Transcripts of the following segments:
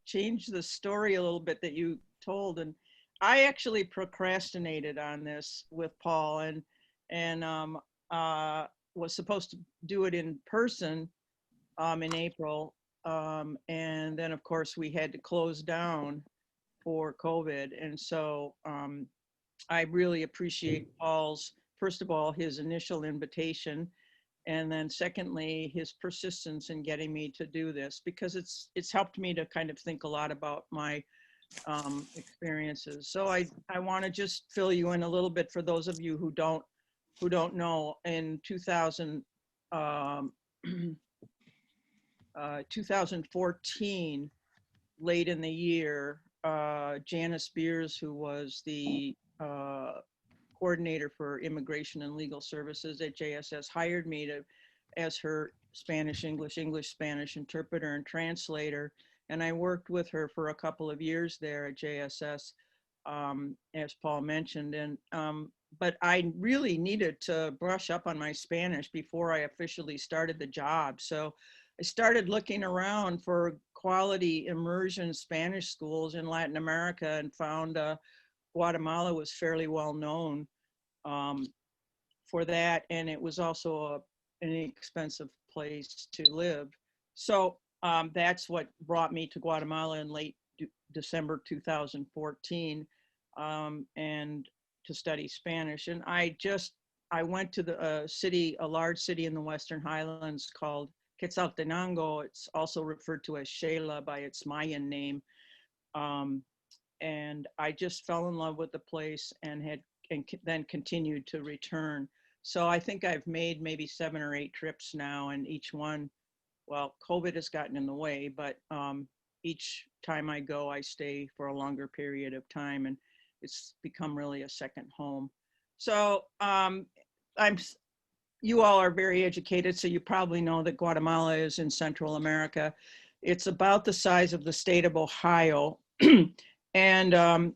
change the story a little bit that you told. And I actually procrastinated on this with Paul, and was supposed to do it in person in April. And then, of course, we had to close down for COVID. And so I really appreciate Paul's, first of all, his initial invitation. And then secondly, his persistence in getting me to do this, because it's helped me to kind of think a lot about my experiences. So I want to just fill you in a little bit for those of you who don't know. In 2014, late in the year, Janice Beers, who was the coordinator for immigration and legal services at JSS, hired me as her Spanish, English, Spanish interpreter and translator. And I worked with her for a couple of years there at JSS, as Paul mentioned. And but I really needed to brush up on my Spanish before I officially started the job. So I started looking around for quality immersion Spanish schools in Latin America, and found Guatemala was fairly well known for that. And it was also an inexpensive place to live. So that's what brought me to Guatemala in late December 2014, and to study Spanish. And I went to a large city in the Western Highlands called Quetzaltenango. It's also referred to as Xela by its Mayan name. And I just fell in love with the place, and then continued to return. So I think I've made maybe 7 or 8 trips now, and each one, well, COVID has gotten in the way, but each time I go, I stay for a longer period of time, and it's become really a second home. So you all are very educated, so you probably know that Guatemala is in Central America. It's about the size of the state of Ohio. And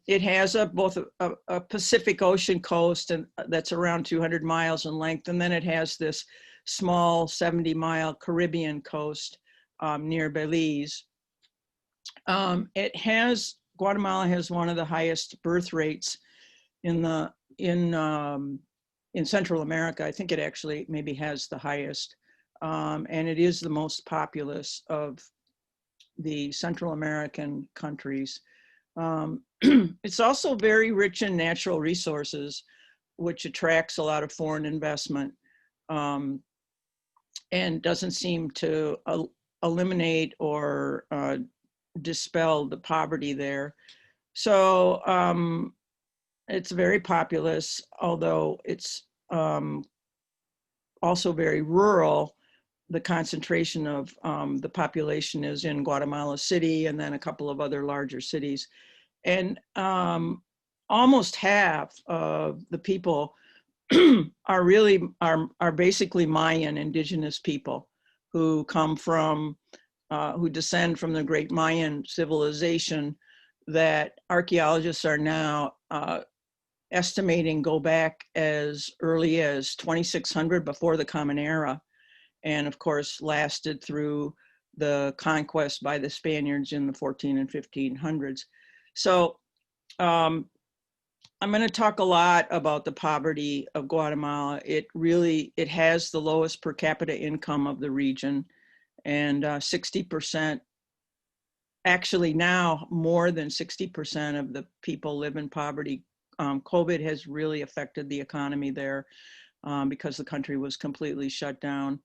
it has both a Pacific Ocean coast, and that's around 200 miles in length. And then it has this small 70-mile Caribbean coast near Belize. Guatemala has one of the highest birth rates in Central America. I think it actually maybe has the highest. And it is the most populous of the Central American countries. It's also very rich in natural resources, which attracts a lot of foreign investment, and doesn't seem to eliminate or dispel the poverty there. So it's very populous, although it's also very rural. The concentration of the population is in Guatemala City, and then a couple of other larger cities. And almost half of the people are basically Mayan indigenous people who who descend from the great Mayan civilization that archaeologists are now estimating go back as early as 2600 before the Common Era. And of course, lasted through the conquest by the Spaniards in the 14 and 1500s. So I'm going to talk a lot about the poverty of Guatemala. It has the lowest per capita income of the region, and 60%, actually now more than 60% of the people live in poverty. COVID has really affected the economy there because the country was completely shut down.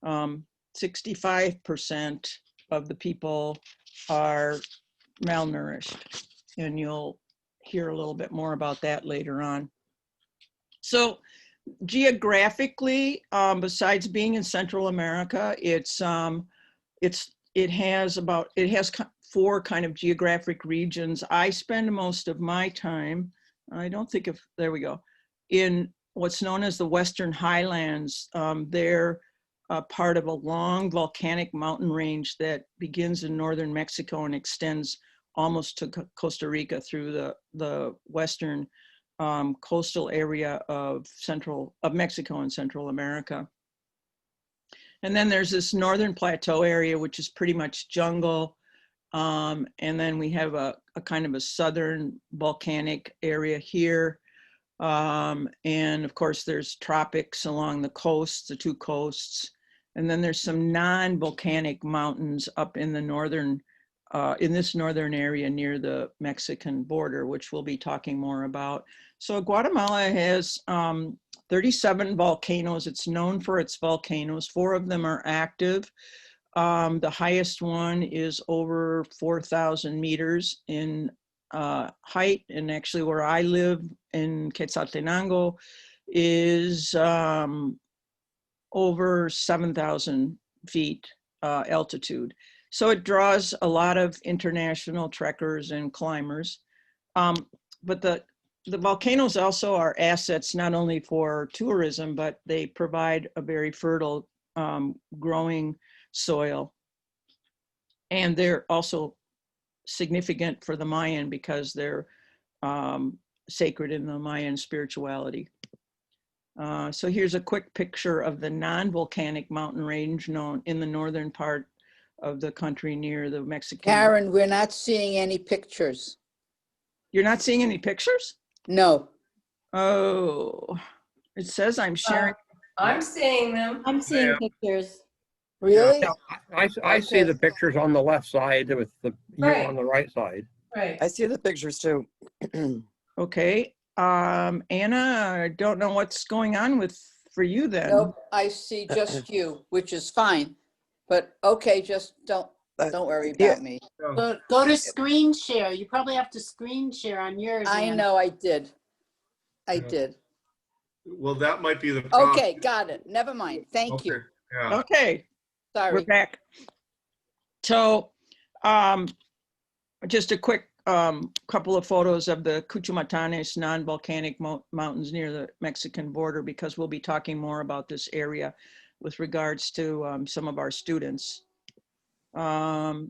65% of the people are malnourished, and you'll hear a little bit more about that later on. So geographically, besides being in Central America, it has 4 kind of geographic regions. I spend most of my time, there we go, in what's known as the Western Highlands. They're part of a long volcanic mountain range that begins in northern Mexico and extends almost to Costa Rica through the western coastal area of Mexico and Central America. And then there's this northern plateau area, which is pretty much jungle And then we have a kind of a southern volcanic area here. And of course, there's tropics along the coast, the two coasts. And then there's some non-volcanic mountains up in the northern, in this northern area near the Mexican border, which we'll be talking more about. So Guatemala has 37 volcanoes. It's known for its volcanoes. 4 of them are active. The highest one is over 4,000 meters in height. And actually where I live in Quetzaltenango is over 7,000 feet altitude. So it draws a lot of international trekkers and climbers. But the volcanoes also are assets not only for tourism, but they provide a very fertile growing soil. And they're also significant for the Mayan because they're sacred in the Mayan spirituality. So here's a quick picture of the non-volcanic mountain range known in the northern part of the country near the Mexican. Karen, we're not seeing any pictures. You're not seeing any pictures? No. Oh, it says I'm sharing. I'm seeing them. I'm seeing pictures. Really? Yeah, I see the pictures on the left side with you Right. on the right side. Right. I see the pictures too. Okay. Anna, I don't know what's going on for you then. Nope, I see just you, which is fine. But okay, just don't worry yeah. about me. Go to screen share. You probably have to screen share on yours. I Ann. know I did. I Yeah. did. Well, that might be the problem. Okay, got it. Never mind. Thank you. Okay, yeah. Okay. We're Sorry. back. So just a quick couple of photos of the Cuchumatanes non-volcanic mountains near the Mexican border, because we'll be talking more about this area with regards to some of our students. So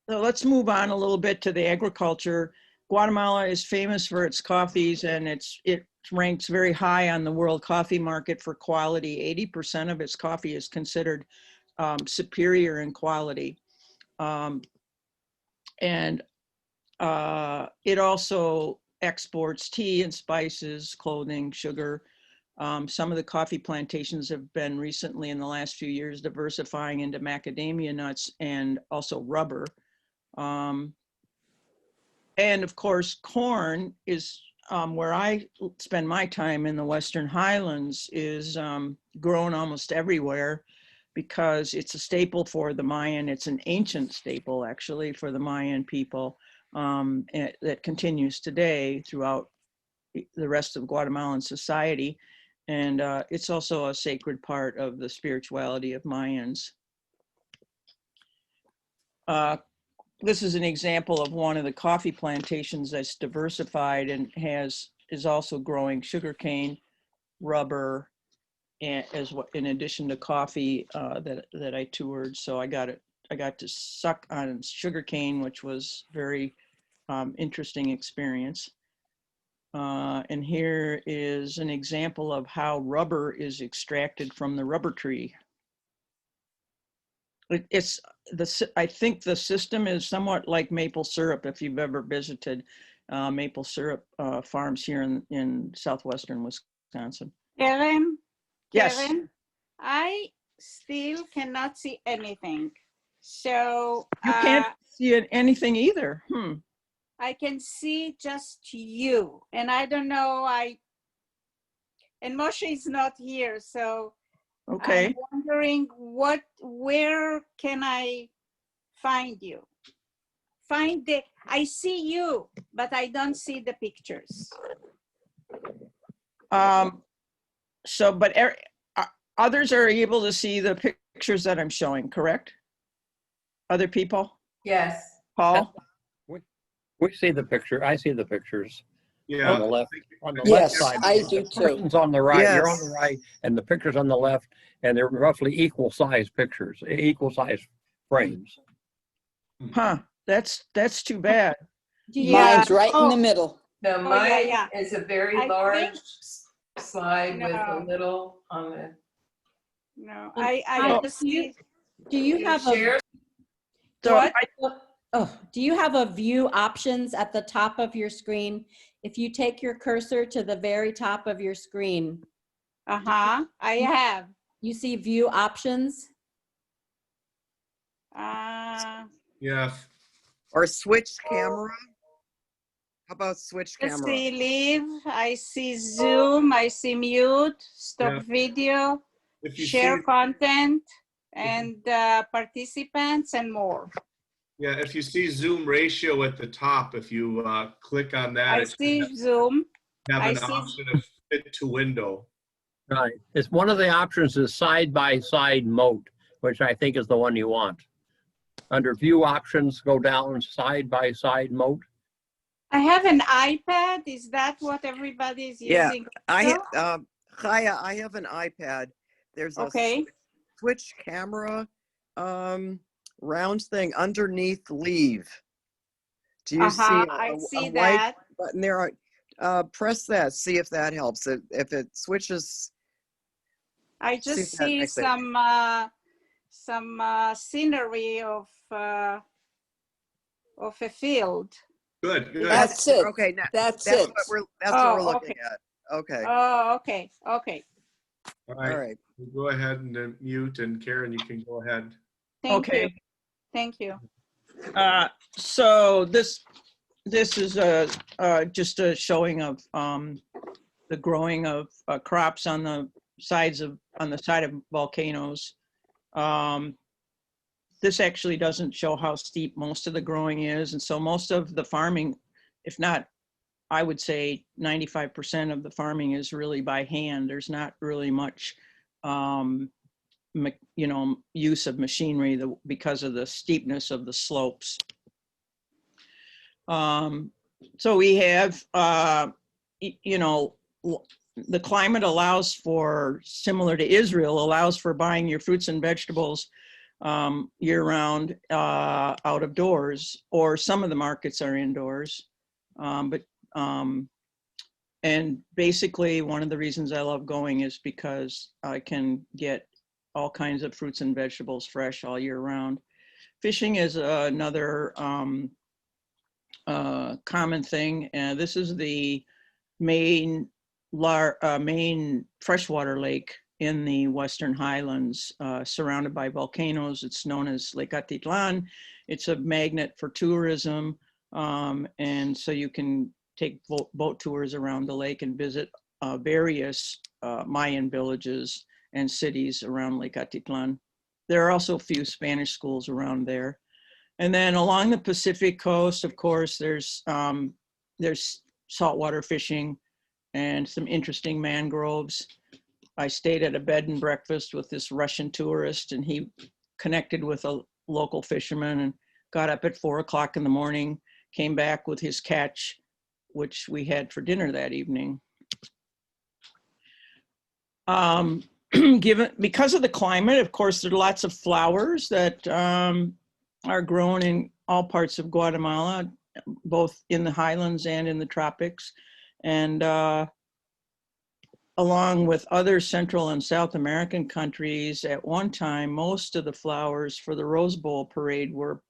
let's move on a little bit to the agriculture. Guatemala is famous for its coffees, and it ranks very high on the world coffee market for quality. 80% of its coffee is considered superior in quality. And it also exports tea and spices, clothing, sugar. Some of the coffee plantations have been recently in the last few years diversifying into macadamia nuts and also rubber. And of course, corn is where I spend my time in the Western Highlands, is grown almost everywhere because it's a staple for the Mayan. It's an ancient staple actually for the Mayan people that continues today throughout the rest of Guatemalan society. And it's also a sacred part of the spirituality of Mayans. This is an example of one of the coffee plantations that's diversified and is also growing sugarcane, rubber, and in addition to coffee that I toured. So I got to suck on sugarcane, which was very interesting experience. And here is an example of how rubber is extracted from the rubber tree. I think the system is somewhat like maple syrup, if you've ever visited maple syrup farms here in southwestern Wisconsin. Karen, Yes. Karen, I still cannot see anything. So You can't see anything either. I can see just you. And I don't know, and Moshe is not here. So Okay. I'm wondering where can I find you? I see you, but I don't see the pictures. So, but others are able to see the pictures that I'm showing, correct? Other people? Yes. Paul? We see the picture. I see the pictures Yeah. on the left. On the Yes, left side. I do The too. person's on the right. You're on Yes. the right, and the picture's on the left, and they're roughly equal size pictures, equal size frames. Huh, that's too bad. Yeah. Mine's right in the Oh. middle. No, yeah, mine yeah. is a very I large think- slide with a No. little on the. No, Um, I do just see. Do you have a, Share? So What? Oh, do you have a view options at the top of your screen? If you take your cursor to the very top of your screen, Uh-huh, I have. you see view options? Yeah. Or switch camera? How about switch Let's camera? see, leave. I see Zoom. I see mute, stop Yeah. video, If you share see, content, and participants and more. yeah, if you see Zoom ratio at the top, if you click on that, I it should see Zoom. have I an see. option of fit to window. Right. It's one of the options is side-by-side mode, which I think is the one you want. Under view options, go down side-by-side mode. I have an iPad. Is that what everybody is Yeah, using? I also? Chaya, I have an iPad. There's a Okay. switch camera round thing underneath leave. Do you see I a see white that. button there? Press that, see if that helps. If it switches, I see if just that see makes it. some scenery of a field. Good, good. That's it. Okay, now, That's that's it. what we're looking Okay. at. Okay, Oh, okay, okay. All all right, right. go ahead and then mute, and Karen, you can go ahead. Thank you. Okay. Thank you. So this is just a showing of the growing of crops on the side of volcanoes. This actually doesn't show how steep most of the growing is, and so most of the farming, if not, I would say 95% of the farming is really by hand. There's not really much use of machinery because of the steepness of the slopes. So we have, the climate allows for, similar to Israel, allows for buying your fruits and vegetables year round out of doors, or some of the markets are indoors. And basically one of the reasons I love going is because I can get all kinds of fruits and vegetables fresh all year round. Fishing is another common thing. And this is the main freshwater lake in the Western Highlands, surrounded by volcanoes. It's known as Lake Atitlan. It's a magnet for tourism. And so you can take boat tours around the lake and visit various Mayan villages and cities around Lake Atitlan. There are also a few Spanish schools around there. And then along the Pacific coast, of course, there's saltwater fishing and some interesting mangroves. I stayed at a bed and breakfast with this Russian tourist, and he connected with a local fisherman and got up at 4 o'clock in the morning, came back with his catch, which we had for dinner that evening. Because of the climate, of course, there are lots of flowers that are grown in all parts of Guatemala, both in the highlands and in the tropics. And along with other Central and South American countries, at one time, most of the flowers for the Rose Bowl parade were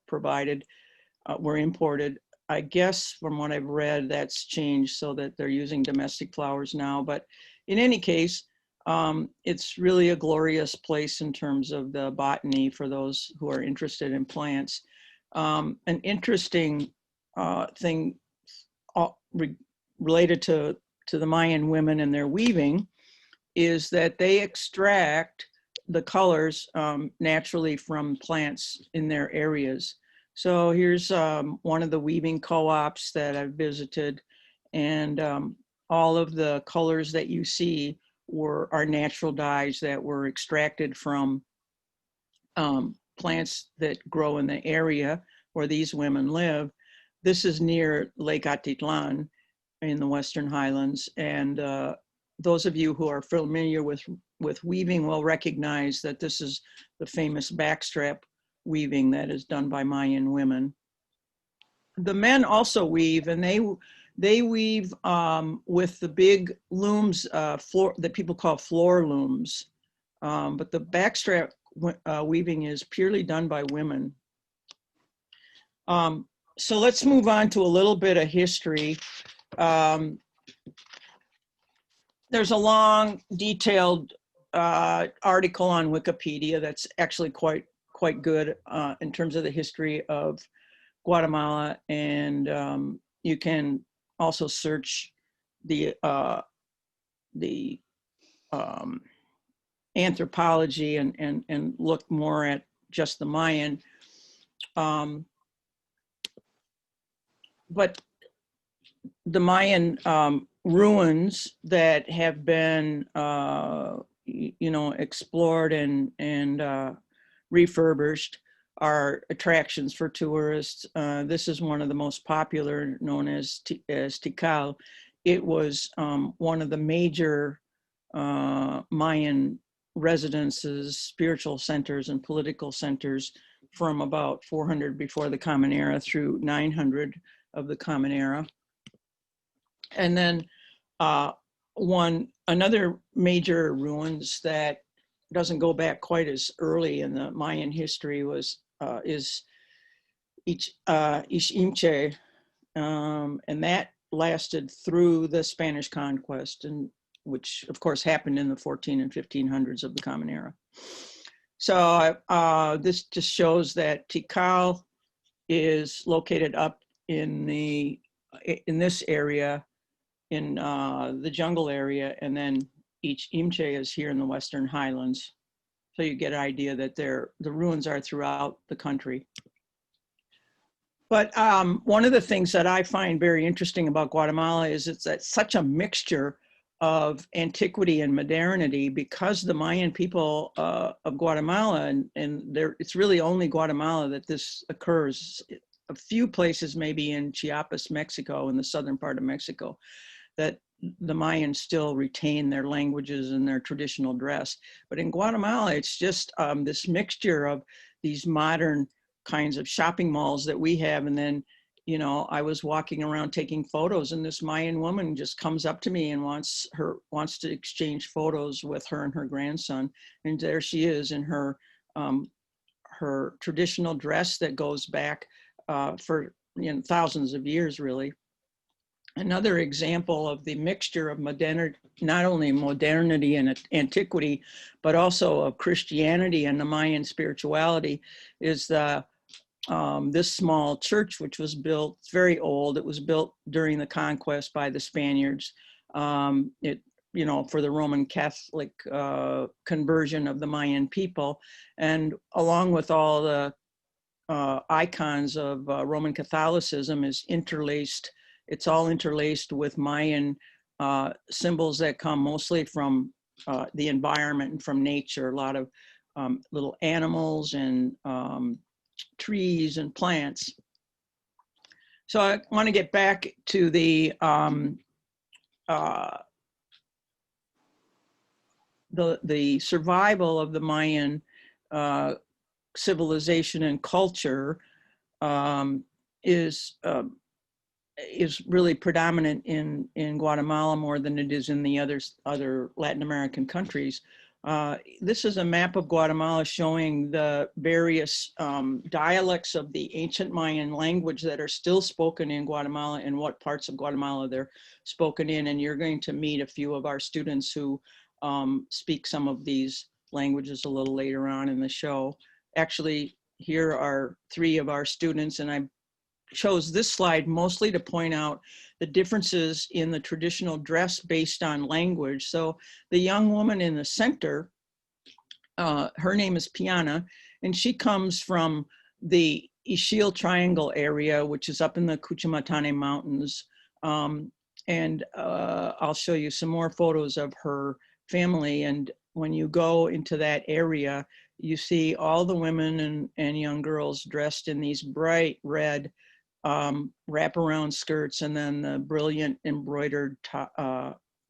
imported. I guess from what I've read, that's changed so that they're using domestic flowers now. But in any case, it's really a glorious place in terms of the botany for those who are interested in plants. An interesting thing related to the Mayan women and their weaving is that they extract the colors naturally from plants in their areas. So here's one of the weaving co-ops that I've visited, and all of the colors that you see are natural dyes that were extracted from plants that grow in the area where these women live. This is near Lake Atitlan in the Western Highlands, and those of you who are familiar with weaving will recognize that this is the famous backstrap weaving that is done by Mayan women. The men also weave, and they weave with the big looms that people call floor looms, but the backstrap weaving is purely done by women. So let's move on to a little bit of history. There's a long, detailed article on Wikipedia that's actually quite good in terms of the history of Guatemala, and you can also search the anthropology and look more at just the Mayan. But the Mayan ruins that have been, explored and refurbished are attractions for tourists. This is one of the most popular, known as Tikal. It was one of the major Mayan residences, spiritual centers, and political centers from about 400 before the Common Era through 900 of the Common Era. And then another major ruins that doesn't go back quite as early in the Mayan history is Iximche, and that lasted through the Spanish conquest, and which of course happened in the 14 and 1500s of the Common Era. So this just shows that Tikal is located up in this area, in the jungle area, and then each Imche is here in the Western Highlands. So you get an idea that the ruins are throughout the country. But one of the things that I find very interesting about Guatemala is it's such a mixture of antiquity and modernity, because the Mayan people of Guatemala, and it's really only Guatemala that this occurs. A few places maybe in Chiapas, Mexico, in the southern part of Mexico, that the Mayans still retain their languages and their traditional dress. But in Guatemala, it's just this mixture of these modern kinds of shopping malls that we have. And then, I was walking around taking photos, and this Mayan woman just comes up to me and wants to exchange photos with her and her grandson. And there she is in her traditional dress that goes back for thousands of years, really. Another example of the mixture of not only modernity and antiquity, but also of Christianity and the Mayan spirituality, is this small church, which was built, it's very old. It was built during the conquest by the Spaniards. For the Roman Catholic conversion of the Mayan people, and along with all the icons of Roman Catholicism, is interlaced. It's all interlaced with Mayan symbols that come mostly from the environment and from nature. A lot of little animals and trees and plants. So I want to get back to the survival of the Mayan civilization and culture is really predominant in Guatemala more than it is in the other Latin American countries. This is a map of Guatemala showing the various dialects of the ancient Mayan language that are still spoken in Guatemala and what parts of Guatemala they're spoken in. And you're going to meet a few of our students who speak some of these languages a little later on in the show. Actually, here are 3 of our students, and I chose this slide mostly to point out the differences in the traditional dress based on language. So the young woman in the center, her name is Piana, and she comes from the Ixil Triangle area, which is up in the Cuchimatane Mountains. And I'll show you some more photos of her family. And when you go into that area, you see all the women and young girls dressed in these bright red wraparound skirts, and then the brilliant embroidered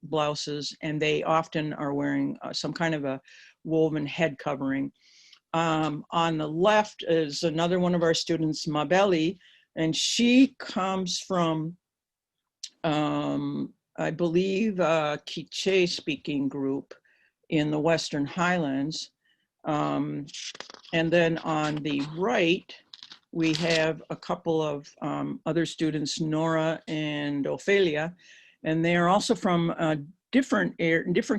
blouses, and they often are wearing some kind of a woven head covering. On the left is another one of our students, Mabeli, and she comes from, I believe, a Quiche speaking group in the Western Highlands. And then on the right, we have a couple of other students, Nora and Ophelia, and they are also from a different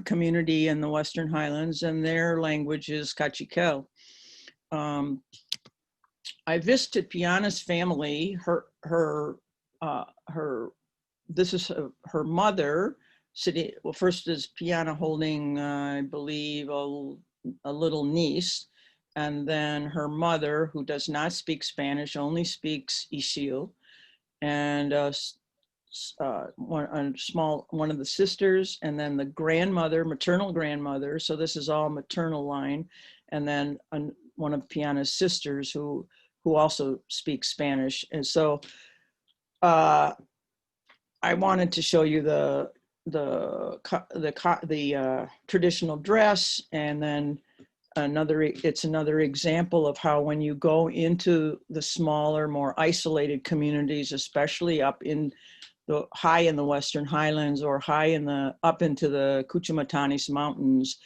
community in the Western Highlands, and their language is Cachiquel. I visited Piana's family. This is her mother sitting. Well, first is Piana holding, I believe, a little niece, and then her mother, who does not speak Spanish, only speaks Isil, and one of the sisters, and then the grandmother, maternal grandmother. So this is all maternal line, and then one of Piana's sisters who also speaks Spanish. And so I wanted to show you the traditional dress, and then it's another example of how when you go into the smaller, more isolated communities, especially up in high in the Western Highlands or up into the Cuchumatanes Mountains,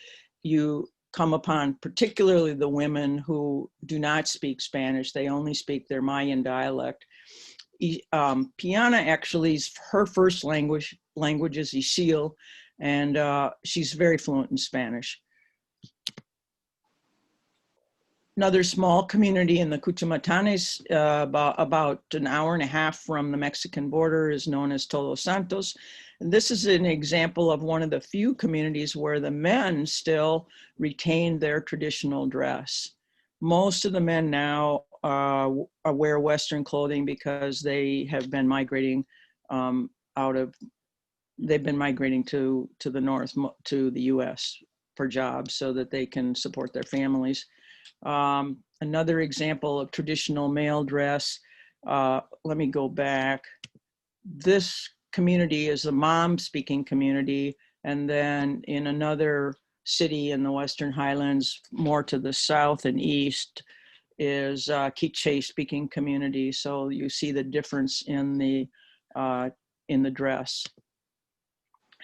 you come upon particularly the women who do not speak Spanish. They only speak their Mayan dialect. Piana actually, her first language is Isil, and she's very fluent in Spanish. Another small community in the Cuchumatanes, about an hour and a half from the Mexican border, is known as Todos Santos. And this is an example of one of the few communities where the men still retain their traditional dress. Most of the men now wear Western clothing because they have been migrating they've been migrating to the north, to the US for jobs so that they can support their families. Another example of traditional male dress, let me go back. This community is a mom-speaking community, and then in another city in the Western Highlands, more to the south and east, is Quiche-speaking community. So you see the difference in the dress.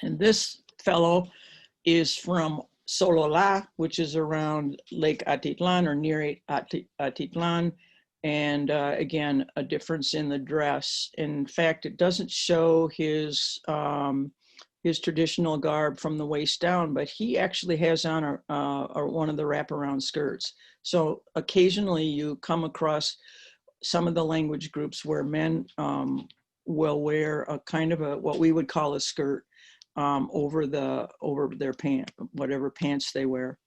And this fellow is from Solola, which is around Lake Atitlan or near Atitlan. And again, a difference in the dress. In fact, it doesn't show his traditional garb from the waist down, but he actually has on one of the wraparound skirts. So occasionally you come across some of the language groups where men will wear a kind of what we would call a skirt over their pants, whatever pants they wear.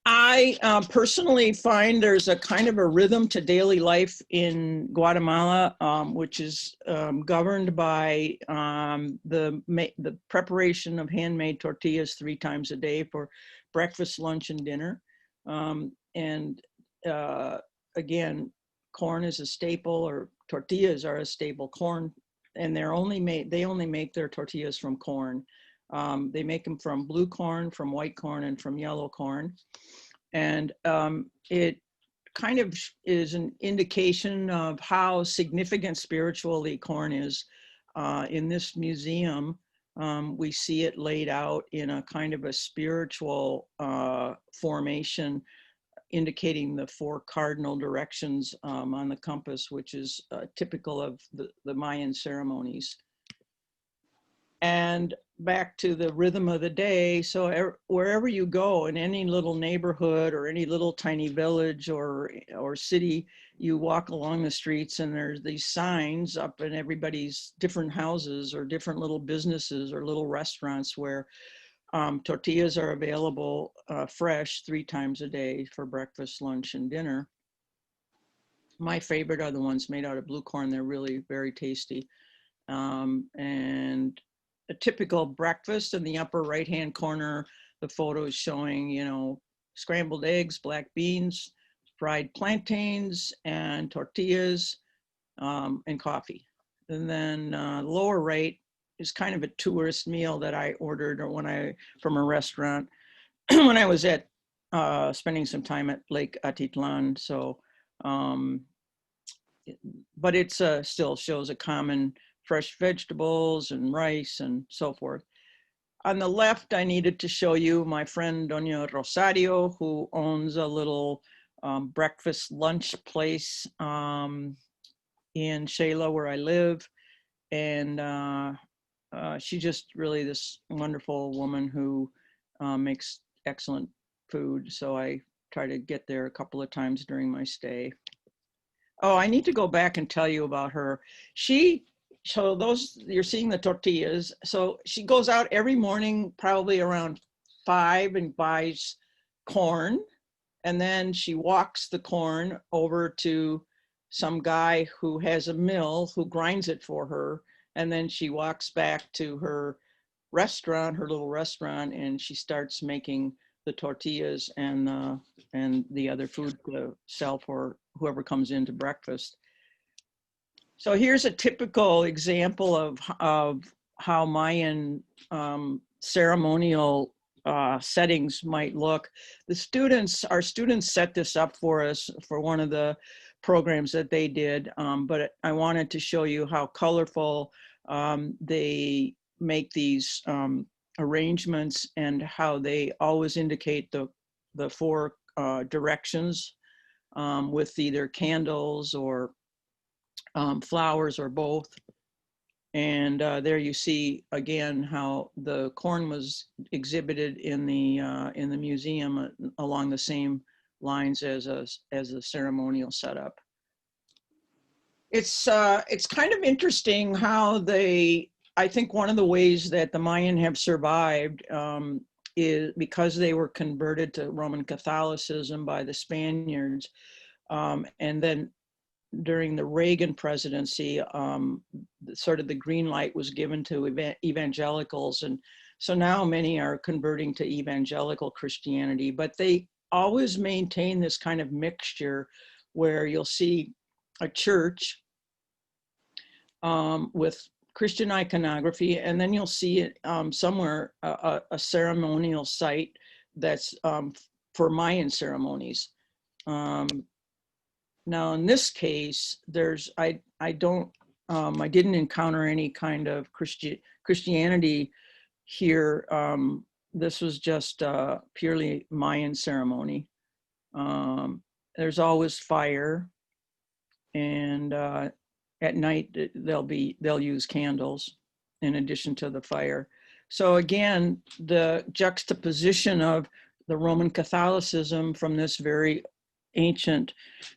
I personally find there's a kind of a rhythm to daily life in Guatemala, which is governed by the preparation of handmade tortillas 3 times a day for breakfast, lunch, and dinner. Again, corn is a staple, or tortillas are a staple. Corn, and they only make their tortillas from corn. They make them from blue corn, from white corn, and from yellow corn. And it kind of is an indication of how significant spiritually corn is. In this museum, we see it laid out in a kind of a spiritual formation, indicating the 4 cardinal directions on the compass, which is typical of the Mayan ceremonies. And back to the rhythm of the day. So wherever you go, in any little neighborhood or any little tiny village or city, you walk along the streets and there's these signs up in everybody's different houses or different little businesses or little restaurants where tortillas are available fresh 3 times a day for breakfast, lunch, and dinner. My favorite are the ones made out of blue corn. They're really very tasty. And a typical breakfast in the upper right-hand corner, the photo is showing, scrambled eggs, black beans, fried plantains, and tortillas, and coffee. And then lower right is kind of a tourist meal that I ordered from a restaurant when I was spending some time at Lake Atitlan. So, but it still shows a common fresh vegetables and rice and so forth. On the left, I needed to show you my friend Doña Rosario, who owns a little breakfast lunch place in Shayla, where I live. And she's just really this wonderful woman who makes excellent food. So I try to get there a couple of times during my stay. Oh, I need to go back and tell you about her. So those, you're seeing the tortillas. So she goes out every morning, probably around 5, and buys corn. And then she walks the corn over to some guy who has a mill who grinds it for her. And then she walks back to her restaurant, her little restaurant, and she starts making the tortillas and the other food to sell for whoever comes in to breakfast. So here's a typical example of how Mayan ceremonial settings might look. Our students set this up for us for one of the programs that they did, but I wanted to show you how colorful they make these arrangements and how they always indicate the 4 directions with either candles or flowers or both. And there you see again how the corn was exhibited in the museum along the same lines as a ceremonial setup. It's kind of interesting how I think one of the ways that the Mayan have survived is because they were converted to Roman Catholicism by the Spaniards, and then during the Reagan presidency, sort of the green light was given to evangelicals. And so now many are converting to evangelical Christianity, but they always maintain this kind of mixture where you'll see a church with Christian iconography, and then you'll see it somewhere a ceremonial site that's for Mayan ceremonies. Now, in this case, I didn't encounter any kind of Christianity here. This was just purely Mayan ceremony. There's always fire, and at night they'll use candles in addition to the fire. So again, the juxtaposition of the Roman Catholicism from this very ancient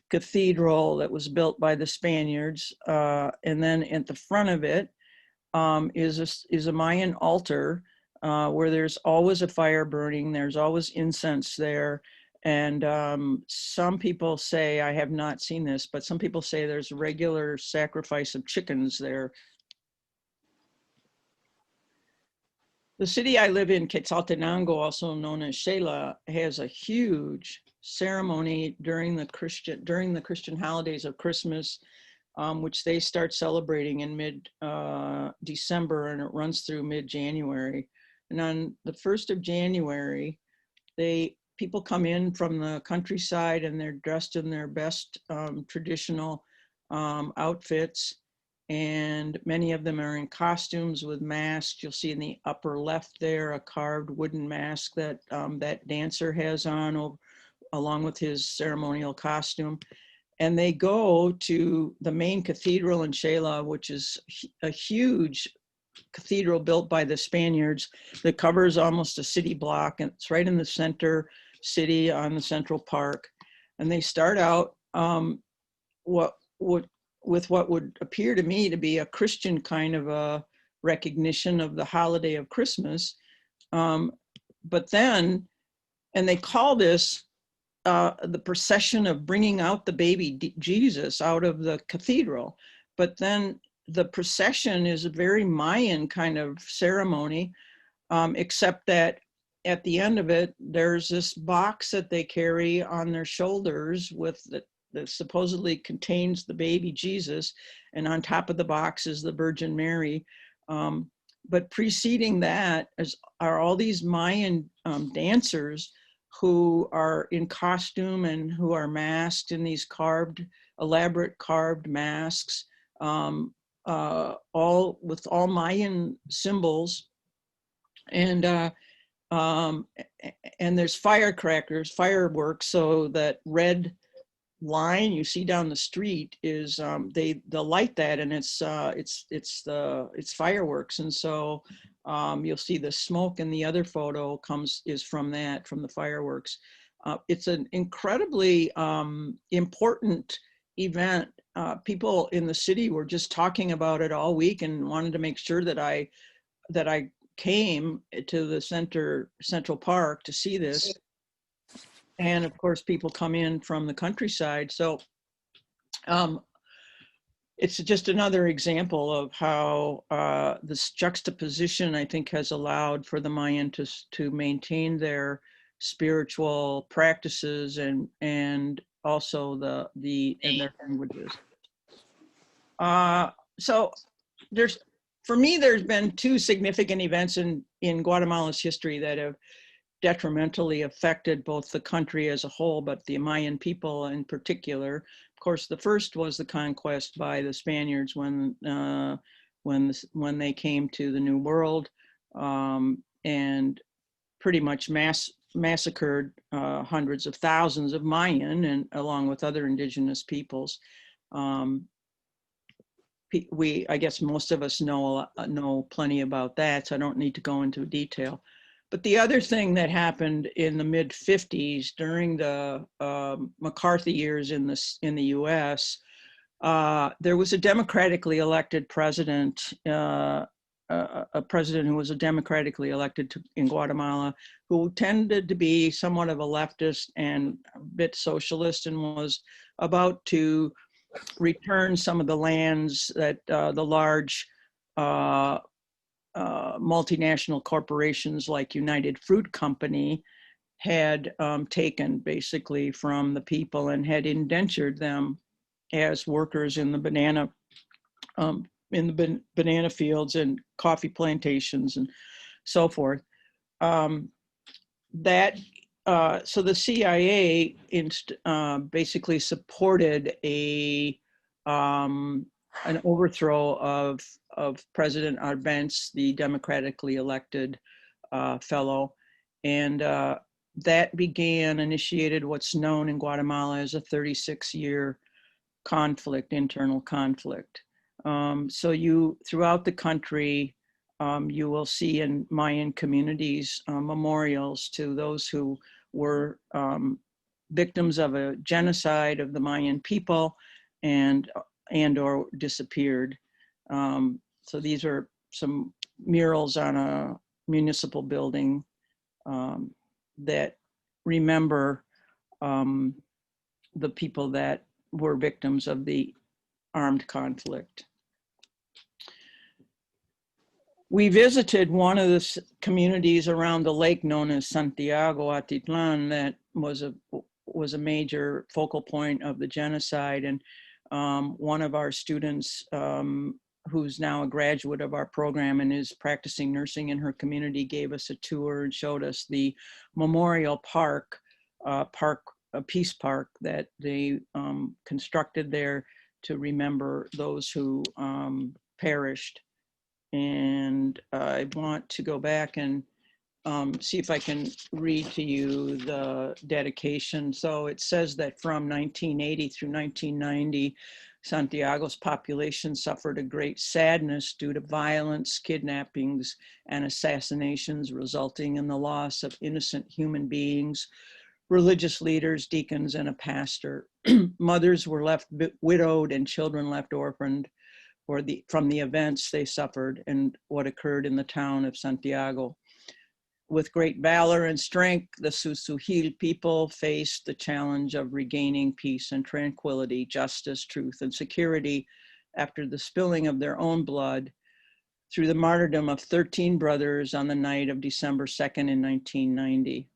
cathedral that was built by the Spaniards, and then at the front of it is a Mayan altar where there's always a fire burning, there's always incense there, and some people say, I have not seen this, but some people say there's regular sacrifice of chickens there. The city I live in, Quetzaltenango, also known as Shayla, has a huge ceremony during the Christian holidays of Christmas, which they start celebrating in mid-December, and it runs through mid-January. And on the 1st of January, people come in from the countryside and they're dressed in their best traditional outfits. And many of them are in costumes with masks. You'll see in the upper left there a carved wooden mask that that dancer has on along with his ceremonial costume. And they go to the main cathedral in Shayla, which is a huge cathedral built by the Spaniards that covers almost a city block. And it's right in the center city on the Central Park. And they start out with what would appear to me to be a Christian kind of a recognition of the holiday of Christmas. But then, and they call this the procession of bringing out the baby Jesus out of the cathedral. But then the procession is a very Mayan kind of ceremony, except that at the end of it, there's this box that they carry on their shoulders with that supposedly contains the baby Jesus, and on top of the box is the Virgin Mary. But preceding that are all these Mayan dancers who are in costume and who are masked in these elaborate carved masks, all with all Mayan symbols. And And there's firecrackers, fireworks. So that red line you see down the street is they'll light that, and it's fireworks. And so you'll see the smoke, and the other photo is from the fireworks. It's an incredibly important event. People in the city were just talking about it all week and wanted to make sure that I came to the Central Park to see this. And of course, people come in from the countryside. So it's just another example of how this juxtaposition, I think, has allowed for the Mayan to maintain their spiritual practices and also and their languages. So for me, there's been two significant events in Guatemala's history that have detrimentally affected both the country as a whole, but the Mayan people in particular. Of course, the first was the conquest by the Spaniards when they came to the New World and pretty much massacred hundreds of thousands of Mayan, and along with other indigenous peoples. I guess most of us know plenty about that, so I don't need to go into detail. But the other thing that happened in the mid-50s during the McCarthy years in the U.S., there was a democratically elected president, a president who was democratically elected in Guatemala, who tended to be somewhat of a leftist and a bit socialist, and was about to return some of the lands that the large multinational corporations like United Fruit Company had taken basically from the people and had indentured them as workers in the banana fields and coffee plantations and so forth. So the CIA basically supported an overthrow of President Arbenz, the democratically elected fellow. And that initiated what's known in Guatemala as a 36-year internal conflict. So throughout the country, you will see in Mayan communities memorials to those who were victims of a genocide of the Mayan people and or disappeared. So these are some murals on a municipal building that remember the people that were victims of the armed conflict. We visited one of the communities around the lake known as Santiago Atitlan that was a major focal point of the genocide. And one of our students, who's now a graduate of our program and is practicing nursing in her community, gave us a tour and showed us the memorial park, a peace park that they constructed there to remember those who perished. And I want to go back and see if I can read to you the dedication. So it says that from 1980 through 1990, Santiago's population suffered a great sadness due to violence, kidnappings, and assassinations, resulting in the loss of innocent human beings, religious leaders, deacons, and a pastor. Mothers were left widowed and children left orphaned from the events they suffered and what occurred in the town of Santiago. With great valor and strength, the Susuhil people faced the challenge of regaining peace and tranquility, justice, truth, and security after the spilling of their own blood through the martyrdom of 13 brothers on the night of December 2nd in 1990.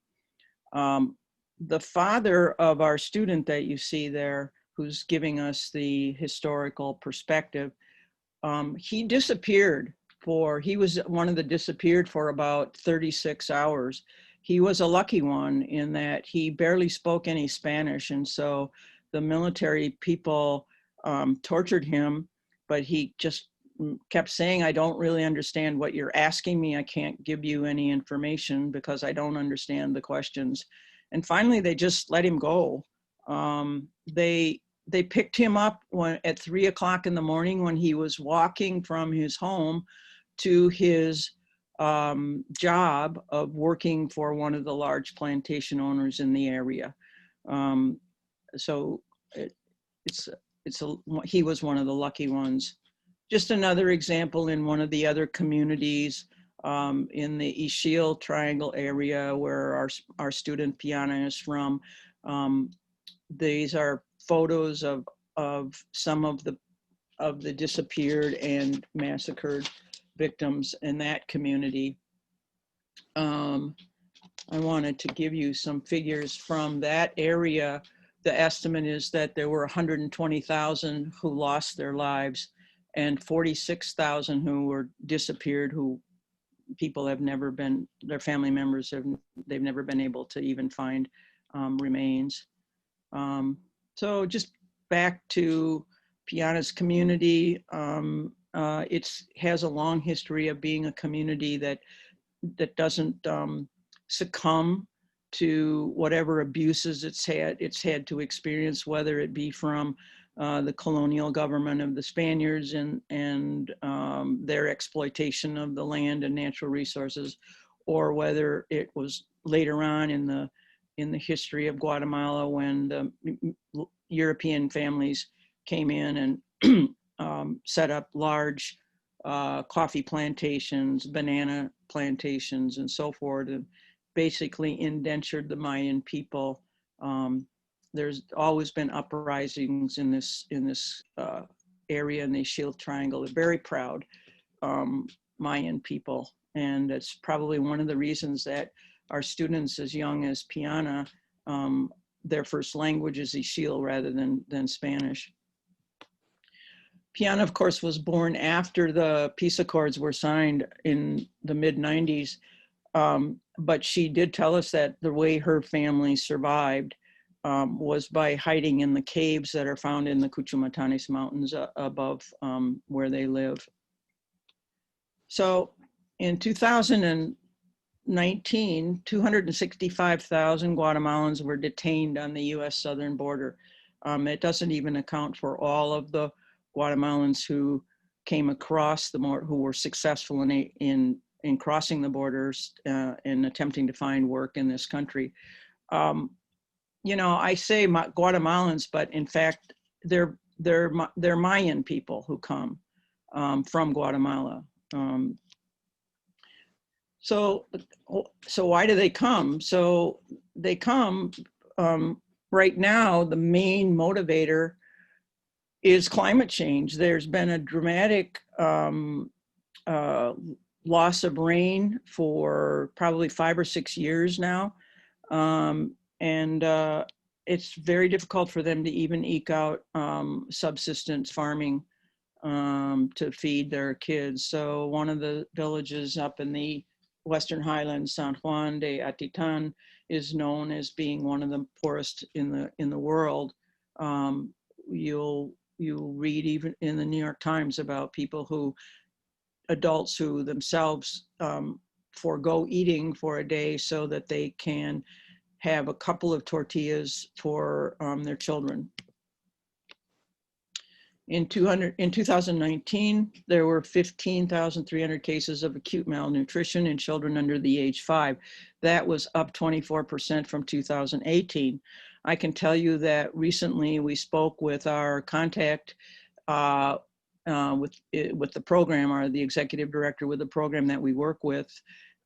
The father of our student that you see there, who's giving us the historical perspective, he disappeared he was one of the disappeared for about 36 hours. He was a lucky one in that he barely spoke any Spanish. And so the military people tortured him, but he just kept saying, I don't really understand what you're asking me. I can't give you any information because I don't understand the questions. And finally, they just let him go. They picked him up at 3 o'clock in the morning when he was walking from his home to his job of working for one of the large plantation owners in the area. So he was one of the lucky ones. Just another example in one of the other communities in the Ishil Triangle area where our student Piana is from. These are photos of some of the disappeared and massacred victims in that community. I wanted to give you some figures from that area. The estimate is that there were 120,000 who lost their lives and 46,000 who were disappeared, who people have never been, their family members they've never been able to even find remains. So just back to Piana's community, it has a long history of being a community that doesn't succumb to whatever abuses it's had to experience, whether it be from the colonial government of the Spaniards and their exploitation of the land and natural resources, or whether it was later on in the history of Guatemala when the European families came in and set up large coffee plantations, banana plantations, and so forth, and basically indentured the Mayan people. There's always been uprisings in this area in the Shield Triangle. They're very proud Mayan people, and it's probably one of the reasons that our students as young as Piana, their first language is Ixil rather than Spanish. Piana, of course, was born after the peace accords were signed in the mid-90s, but she did tell us that the way her family survived was by hiding in the caves that are found in the Cuchumatanes Mountains above where they live. So in 2019, 265,000 Guatemalans were detained on the US southern border. It doesn't even account for all of the Guatemalans who came across who were successful in crossing the borders and attempting to find work in this country. You know, I say Guatemalans, but in fact, they're Mayan people who come from Guatemala. So why do they come? So they come right now. The main motivator is climate change. There's been a dramatic loss of rain for probably 5 or 6 years now. And it's very difficult for them to even eke out subsistence farming to feed their kids. So one of the villages up in the Western Highlands, San Juan de Atitan, is known as being one of the poorest in the world. You'll read even in the New York Times about adults who themselves forego eating for a day so that they can have a couple of tortillas for their children. In 2019, there were 15,300 cases of acute malnutrition in children under the age 5. That was up 24% from 2018. I can tell you that recently we spoke with our contact with the program, or the executive director with the program that we work with,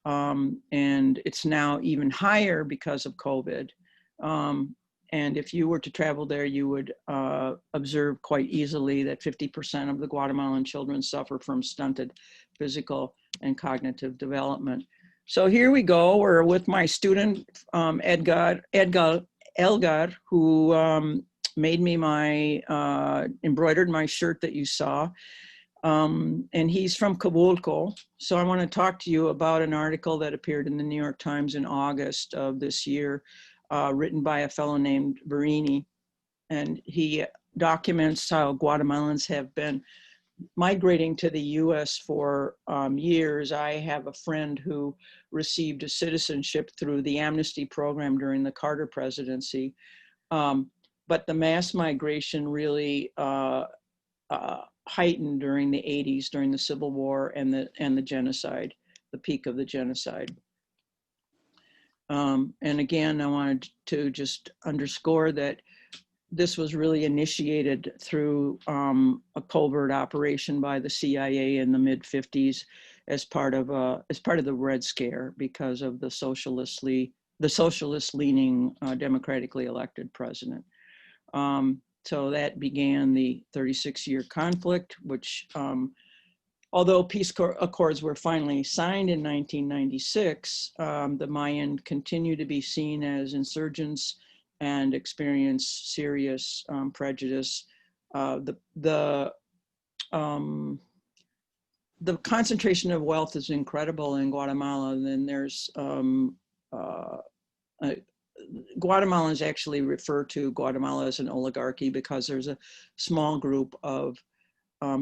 and it's now even higher because of COVID. And if you were to travel there, you would observe quite easily that 50% of the Guatemalan children suffer from stunted physical and cognitive development. So here we go. We're with my student, Elgar, who made me embroidered my shirt that you saw. And he's from Cabulco. So I want to talk to you about an article that appeared in the New York Times in August of this year, written by a fellow named Verini. And he documents how Guatemalans have been migrating to the U.S. for years. I have a friend who received a citizenship through the amnesty program during the Carter presidency. But the mass migration really heightened during the 80s, during the Civil War and the genocide, the peak of the genocide. And again, I wanted to just underscore that this was really initiated through a covert operation by the CIA in the mid 50s as part of the Red Scare, because of the socialist leaning democratically elected president. So that began the 36-year conflict, which although peace accords were finally signed in 1996, the Mayan continue to be seen as insurgents and experience serious prejudice. The concentration of wealth is incredible in Guatemala. And then there's Guatemalans actually refer to Guatemala as an oligarchy because there's a small group of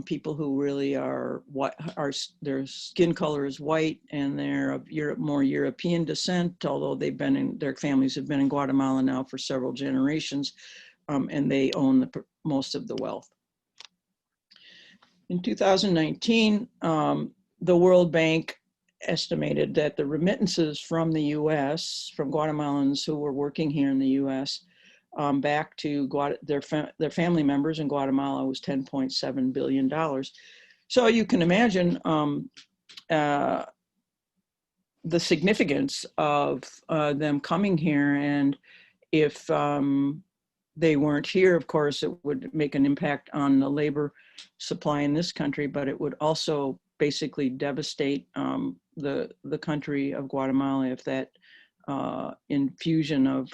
people who really their skin color is white and they're of more European descent, although their families have been in Guatemala now for several generations, and they own most of the wealth. In 2019, the World Bank estimated that the remittances from the U.S., from Guatemalans who were working here in the U.S., back to their family members in Guatemala was $10.7 billion. So you can imagine the significance of them coming here. And if they weren't here, of course, it would make an impact on the labor supply in this country, but it would also basically devastate the country of Guatemala if that infusion of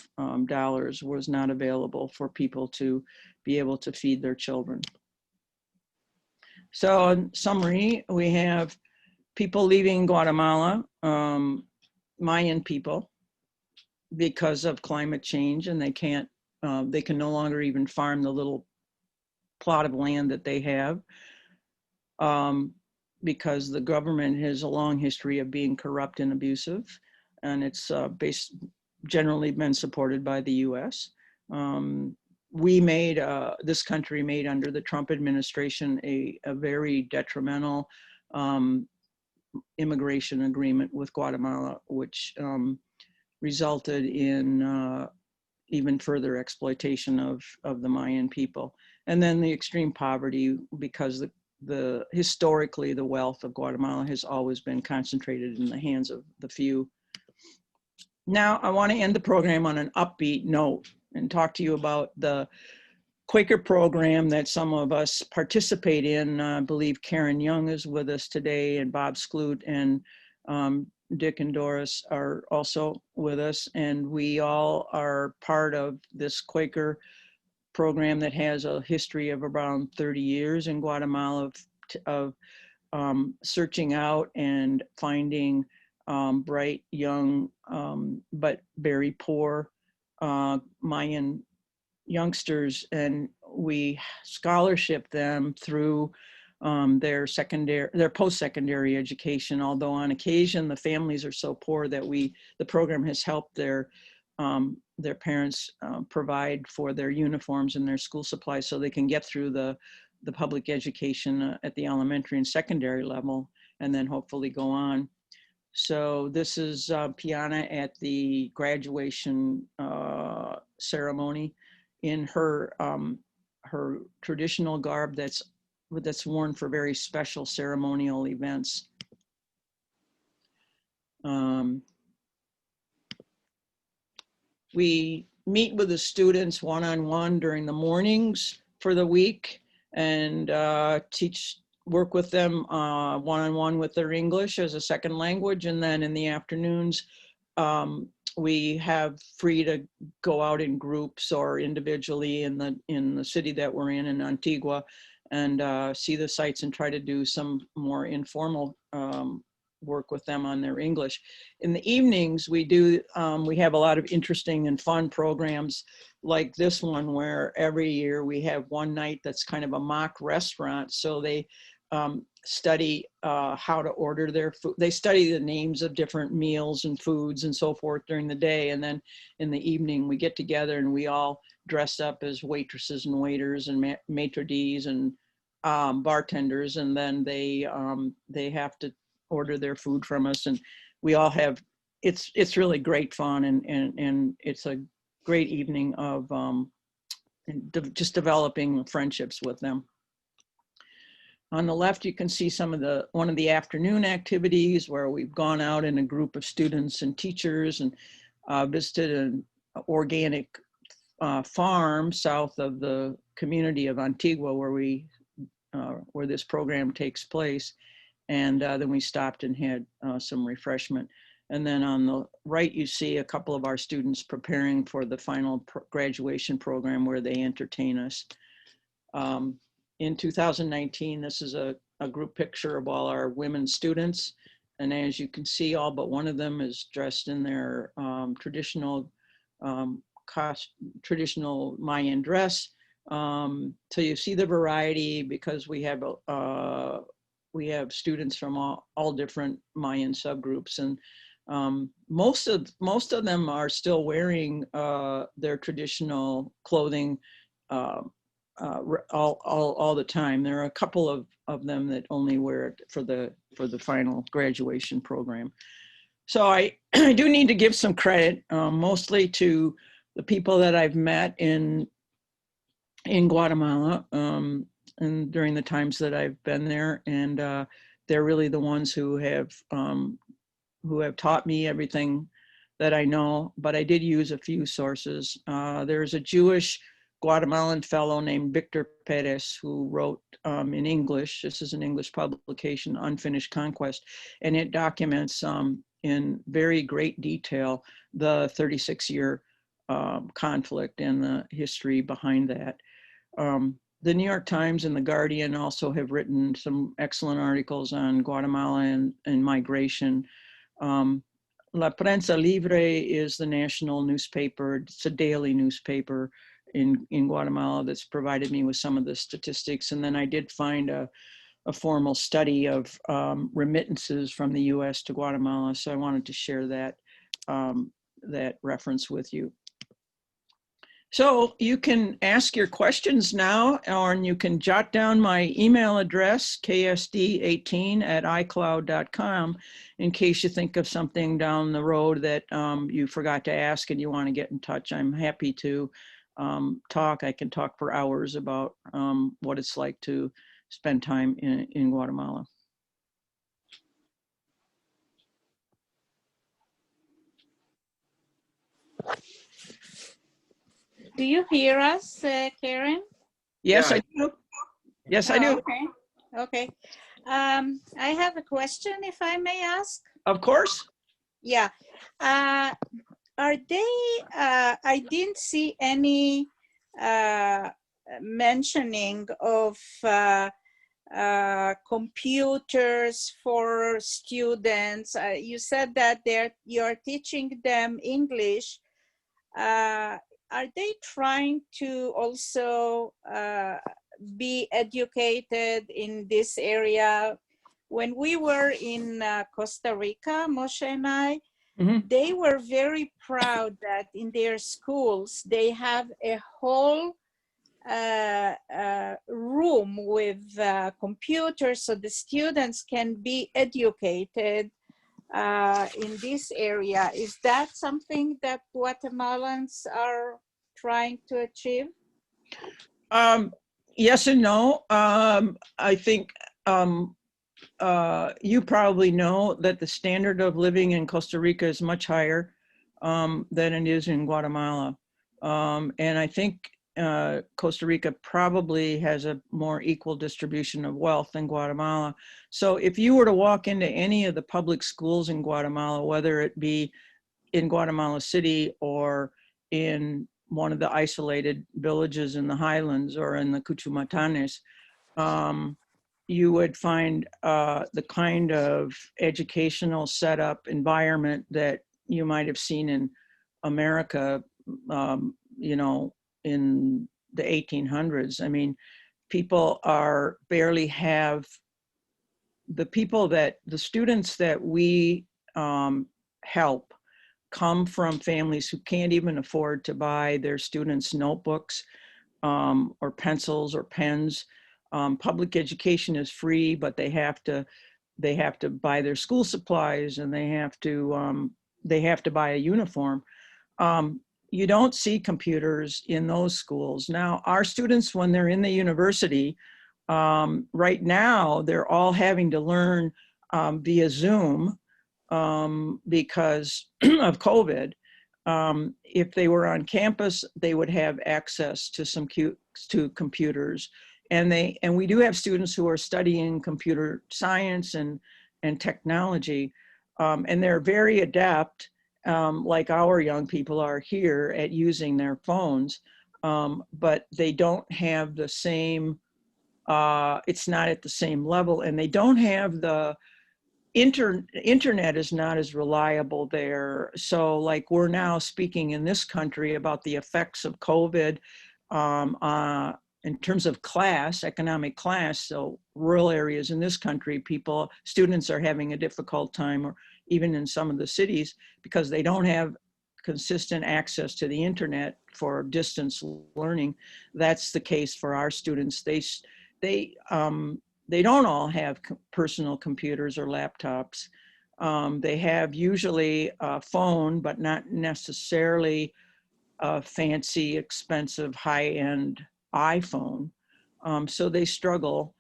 dollars was not available for people to be able to feed their children. So in summary, we have people leaving Guatemala, Mayan people, because of climate change, and they can no longer even farm the little plot of land that they have, because the government has a long history of being corrupt and abusive, and it's generally been supported by the U.S. This country made under the Trump administration a very detrimental immigration agreement with Guatemala, which resulted in even further exploitation of the Mayan people. And then the extreme poverty, because historically the wealth of Guatemala has always been concentrated in the hands of the few. Now, I want to end the program on an upbeat note and talk to you about the Quaker program that some of us participate in. I believe Karen Young is with us today, and Bob Skloot and Dick and Doris are also with us. And we all are part of this Quaker program that has a history of around 30 years in Guatemala of searching out and finding bright, young, but very poor Mayan youngsters, and we scholarship them through their post-secondary education. Although on occasion the families are so poor that the program has helped their parents provide for their uniforms and their school supplies so they can get through the public education at the elementary and secondary level, and then hopefully go on. So this is Piana at the graduation ceremony in her traditional garb that's worn for very special ceremonial events. We meet with the students one-on-one during the mornings for the week and work with them one-on-one with their English as a second language. And then in the afternoons, we have free to go out in groups or individually in the city that we're in Antigua, and see the sights and try to do some more informal work with them on their English. In the evenings, we have a lot of interesting and fun programs like this one, where every year we have one night that's kind of a mock restaurant. So they study how to order their food. They study the names of different meals and foods and so forth during the day. And then in the evening, we get together and we all dress up as waitresses and waiters and maitre d's and bartenders. And then they have to order their food from us. And we all have, it's really great fun. And it's a great evening of just developing friendships with them. On the left, you can see one of the afternoon activities where we've gone out in a group of students and teachers and visited an organic farm south of the community of Antigua where this program takes place. And then we stopped and had some refreshment. And then on the right, you see a couple of our students preparing for the final graduation program where they entertain us. In 2019, this is a group picture of all our women students. And as you can see, all but one of them is dressed in their traditional Mayan dress. So you see the variety, because we have students from all different Mayan subgroups, and most of them are still wearing their traditional clothing all the time. There are a couple of them that only wear it for the final graduation program. So I do need to give some credit, mostly to the people that I've met in Guatemala, and during the times that I've been there, and they're really the ones who have taught me everything that I know. But I did use a few sources. There's a Jewish Guatemalan fellow named Victor Perez who wrote in English. This is an English publication, Unfinished Conquest, and it documents in very great detail the 36-year conflict and the history behind that. The New York Times and The Guardian also have written some excellent articles on Guatemala and migration. La Prensa Libre is the national newspaper. It's a daily newspaper in Guatemala that's provided me with some of the statistics. And then I did find a formal study of remittances from the US to Guatemala. So I wanted to share that reference with you. So you can ask your questions now, or you can jot down my email address, ksd18@icloud.com, in case you think of something down the road that you forgot to ask and you want to get in touch. I'm happy to talk. I can talk for hours about what it's like to spend time in Guatemala. Do you hear us, Karen? Yes, Yeah. I do. Yes, I do. Okay. Okay. I have a question, if I may ask. Of course. Yeah. Are they, I didn't see any mentioning of computers for students. You said that you're teaching them English. Are they trying to also be educated in this area? When we were in Costa Rica, Moshe and I, they were very proud that in their schools, they have a whole room with computers so the students can be educated in this area. Is that something that Guatemalans are trying to achieve? Yes and no. I think you probably know that the standard of living in Costa Rica is much higher than it is in Guatemala. And I think Costa Rica probably has a more equal distribution of wealth than Guatemala. So if you were to walk into any of the public schools in Guatemala, whether it be in Guatemala City or in one of the isolated villages in the highlands or in the Cuchumatanes, you would find the kind of educational setup environment that you might have seen in America, you know, in the 1800s. I mean, people are barely have the students that we help come from families who can't even afford to buy their students notebooks or pencils or pens. Public education is free, but they have to buy their school supplies, and they have to buy a uniform. You don't see computers in those schools. Now, our students, when they're in the university, right now, they're all having to learn via Zoom because of COVID. If they were on campus, they would have access to to computers. And we do have students who are studying computer science and technology, and they're very adept, like our young people are here, at using their phones, but they don't have the same, it's not at the same level, and they don't have the internet is not as reliable there. So like, we're now speaking in this country about the effects of COVID in terms of class, economic class. So rural areas in this country, students are having a difficult time, or even in some of the cities, because they don't have consistent access to the internet for distance learning. That's the case for our students. They don't all have personal computers or laptops. They have usually a phone, but not necessarily a fancy, expensive, high-end iPhone. So they struggle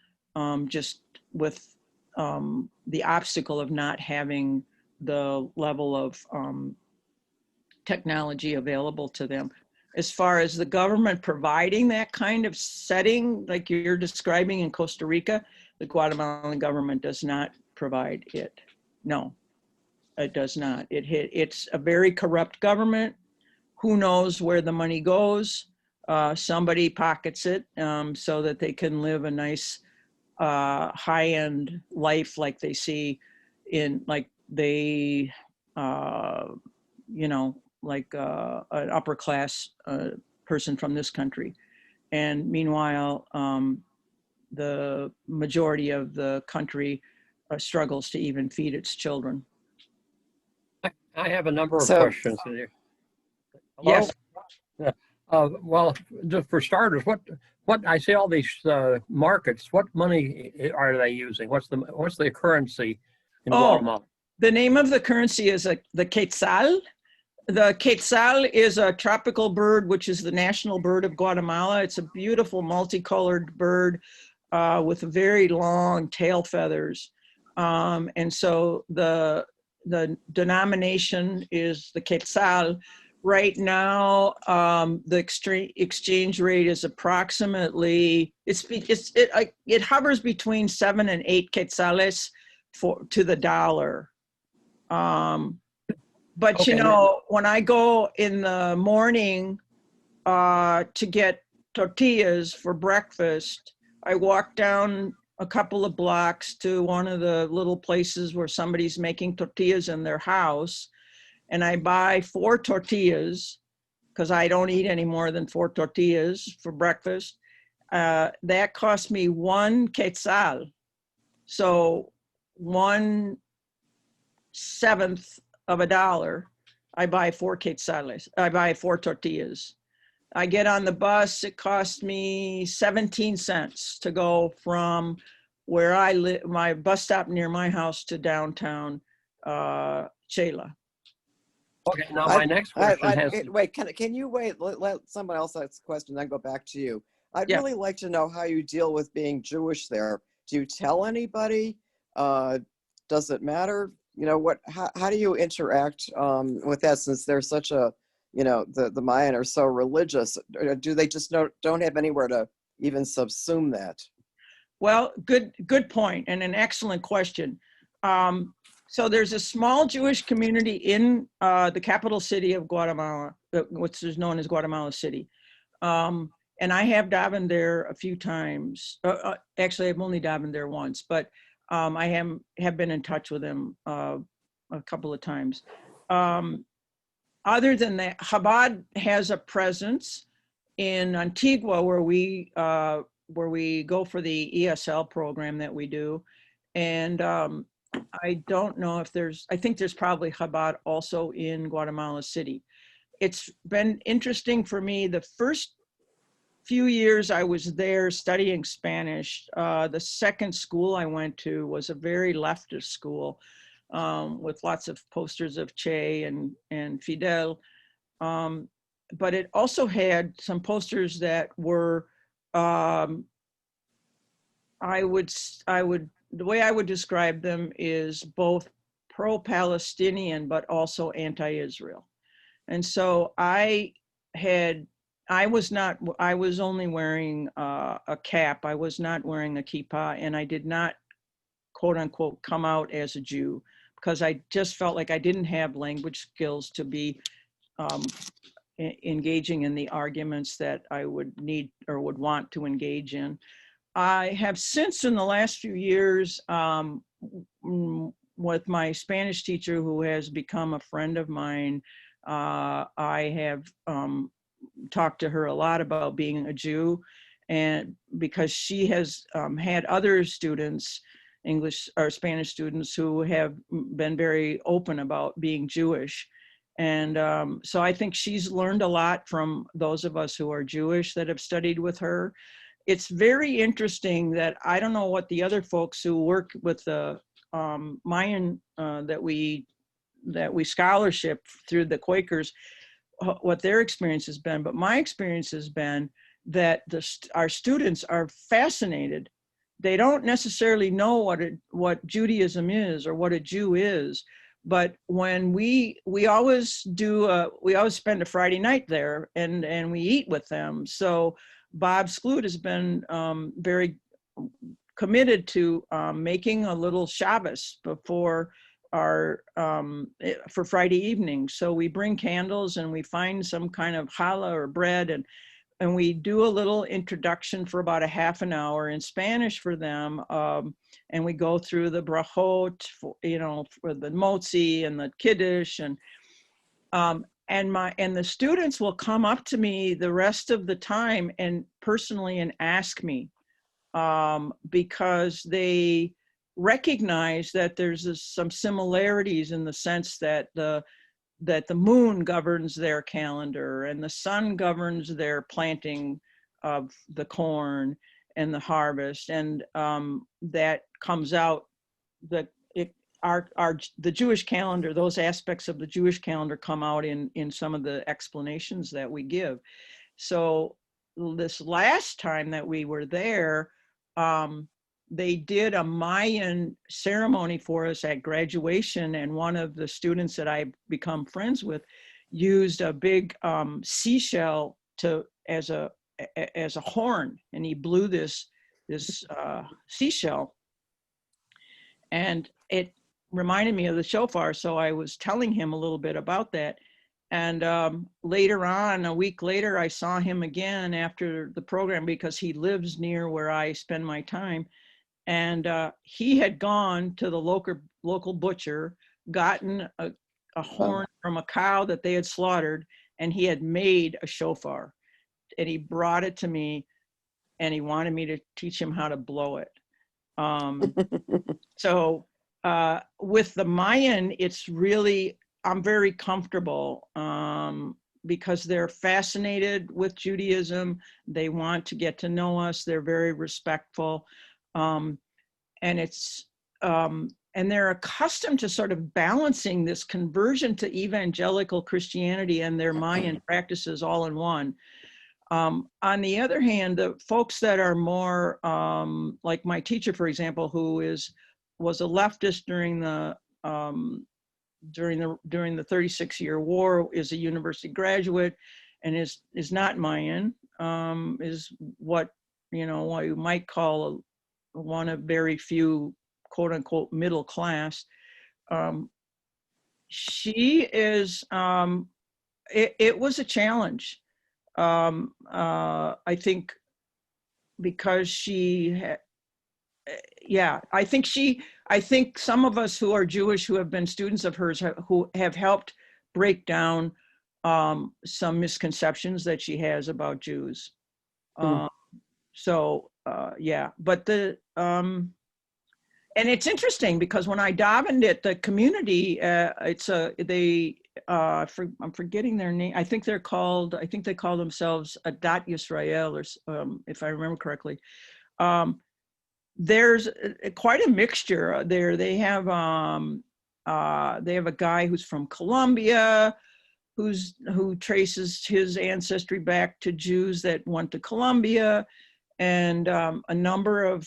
just with the obstacle of not having the level of technology available to them. As far as the government providing that kind of setting, like you're describing in Costa Rica, the Guatemalan government does not provide it. No, it does not. It's a very corrupt government. Who knows where the money goes? Somebody pockets it so that they can live a nice high-end life, like they see in, like they, you know, like an upper class person from this country. And meanwhile, the majority of the country struggles to even feed its children. I have a number of So- questions here. Hello? Yes. Well, just for starters, what I see all these markets. What money are they using? What's the currency in Guatemala? The name of the currency is the quetzal. The quetzal is a tropical bird, which is the national bird of Guatemala. It's a beautiful multicolored bird with very long tail feathers. And so the denomination is the quetzal. Right now, the exchange rate is approximately, it hovers between 7 and 8 quetzales to the dollar. But Okay. you know, when I go in the morning to get tortillas for breakfast, I walk down a couple of blocks to one of the little places where somebody's making tortillas in their house, and I buy 4 tortillas because I don't eat any more than 4 tortillas for breakfast. That cost me 1 quetzal. So 1/7 of a dollar, I buy 4 quetzales. I buy 4 tortillas. I get on the bus, it costs me 17 cents to go from where I live, my bus stop near my house, to downtown Chela. Okay. Now my next question has. Wait, can you wait? Let someone else ask a question, then go back to you. I'd Yeah. really like to know how you deal with being Jewish there. Do you tell anybody? Does it matter? You know, how do you interact with that, since they're such a, you know, the Mayan are so religious? Or do they just don't have anywhere to even subsume that? Well, good point, and an excellent question. So there's a small Jewish community in the capital city of Guatemala, which is known as Guatemala City. and I have davened there a few times. Actually, I've only davened there once, but I have been in touch with him a couple of times. Other than that, Chabad has a presence in Antigua where we go for the ESL program that we do. And I don't know if I think there's probably Chabad also in Guatemala City. It's been interesting for me. The first few years I was there studying Spanish, the second school I went to was a very leftist school with lots of posters of Che and Fidel. But it also had some posters that were, the way I would describe them is both pro-Palestinian, but also anti-Israel. And so I was only wearing a cap. I was not wearing a kippah, and I did not, quote unquote, come out as a Jew, because I just felt like I didn't have language skills to be engaging in the arguments that I would need or would want to engage in. I have since, in the last few years, with my Spanish teacher, who has become a friend of mine, I have talked to her a lot about being a Jew, and because she has had other students, English or Spanish students, who have been very open about being Jewish. And so I think she's learned a lot from those of us who are Jewish that have studied with her. It's very interesting that I don't know what the other folks who work with the Mayan that we scholarship through the Quakers, what their experience has been, but my experience has been that our students are fascinated. They don't necessarily know what Judaism is or what a Jew is, but when we always spend a Friday night there and we eat with them. So Bob Skloot has been very committed to making a little Shabbos before our for Friday evening. So we bring candles and we find some kind of challah or bread, and we do a little introduction for about a half an hour in Spanish for them. And we go through the brachot, for the motzi and the kiddush, and the students will come up to me the rest of the time and personally and ask me, because they recognize that there's some similarities in the sense that the moon governs their calendar and the sun governs their planting of the corn and the harvest, and that comes out that the Jewish calendar, those aspects of the Jewish calendar come out in some of the explanations that we give. So this last time that we were there, they did a Mayan ceremony for us at graduation, and one of the students that I've become friends with used a big seashell as a horn, and he blew this seashell, and it reminded me of the shofar. So I was telling him a little bit about that. And later on, a week later, I saw him again after the program because he lives near where I spend my time. And he had gone to the local butcher, gotten a horn from a cow that they had slaughtered, and he had made a shofar. And he brought it to me, and he wanted me to teach him how to blow it. So with the Mayan, I'm very comfortable because they're fascinated with Judaism. They want to get to know us. They're very respectful. And they're accustomed to sort of balancing this conversion to evangelical Christianity and their Mayan practices all in one. On the other hand, the folks that are more like my teacher, for example, who was a leftist during the 36-year war, is a university graduate, and is not Mayan, is what you might call one of very few quote unquote middle class. She is. It was a challenge. I think because yeah, I think some of us who are Jewish who have been students of hers who have helped break down some misconceptions that she has about Jews. Yeah, but and it's interesting because when I davened at the community, I'm forgetting their name. I think they call themselves Adat Yisrael, or if I remember correctly. There's quite a mixture there. They have a guy who's from Colombia, who traces his ancestry back to Jews that went to Colombia, and a number of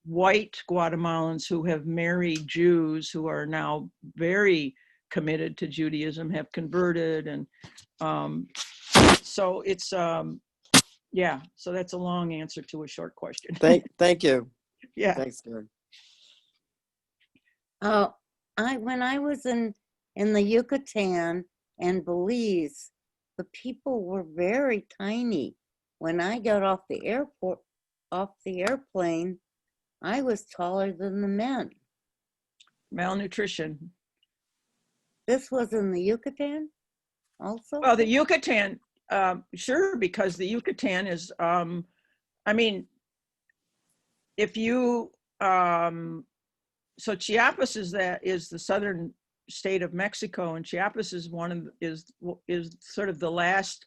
white Guatemalans who have married Jews who are now very committed to Judaism, have converted, and so it's yeah. So that's a long answer to a short question. Thank you. Yeah. Thanks, Karen. When I was in the Yucatan and Belize, the people were very tiny. When I got off the airplane, I was taller than the men. Malnutrition. This was in the Yucatan also? Well, the Yucatan, sure, because the Yucatan is, I mean, if you, so Chiapas is the southern state of Mexico, and Chiapas is is sort of the last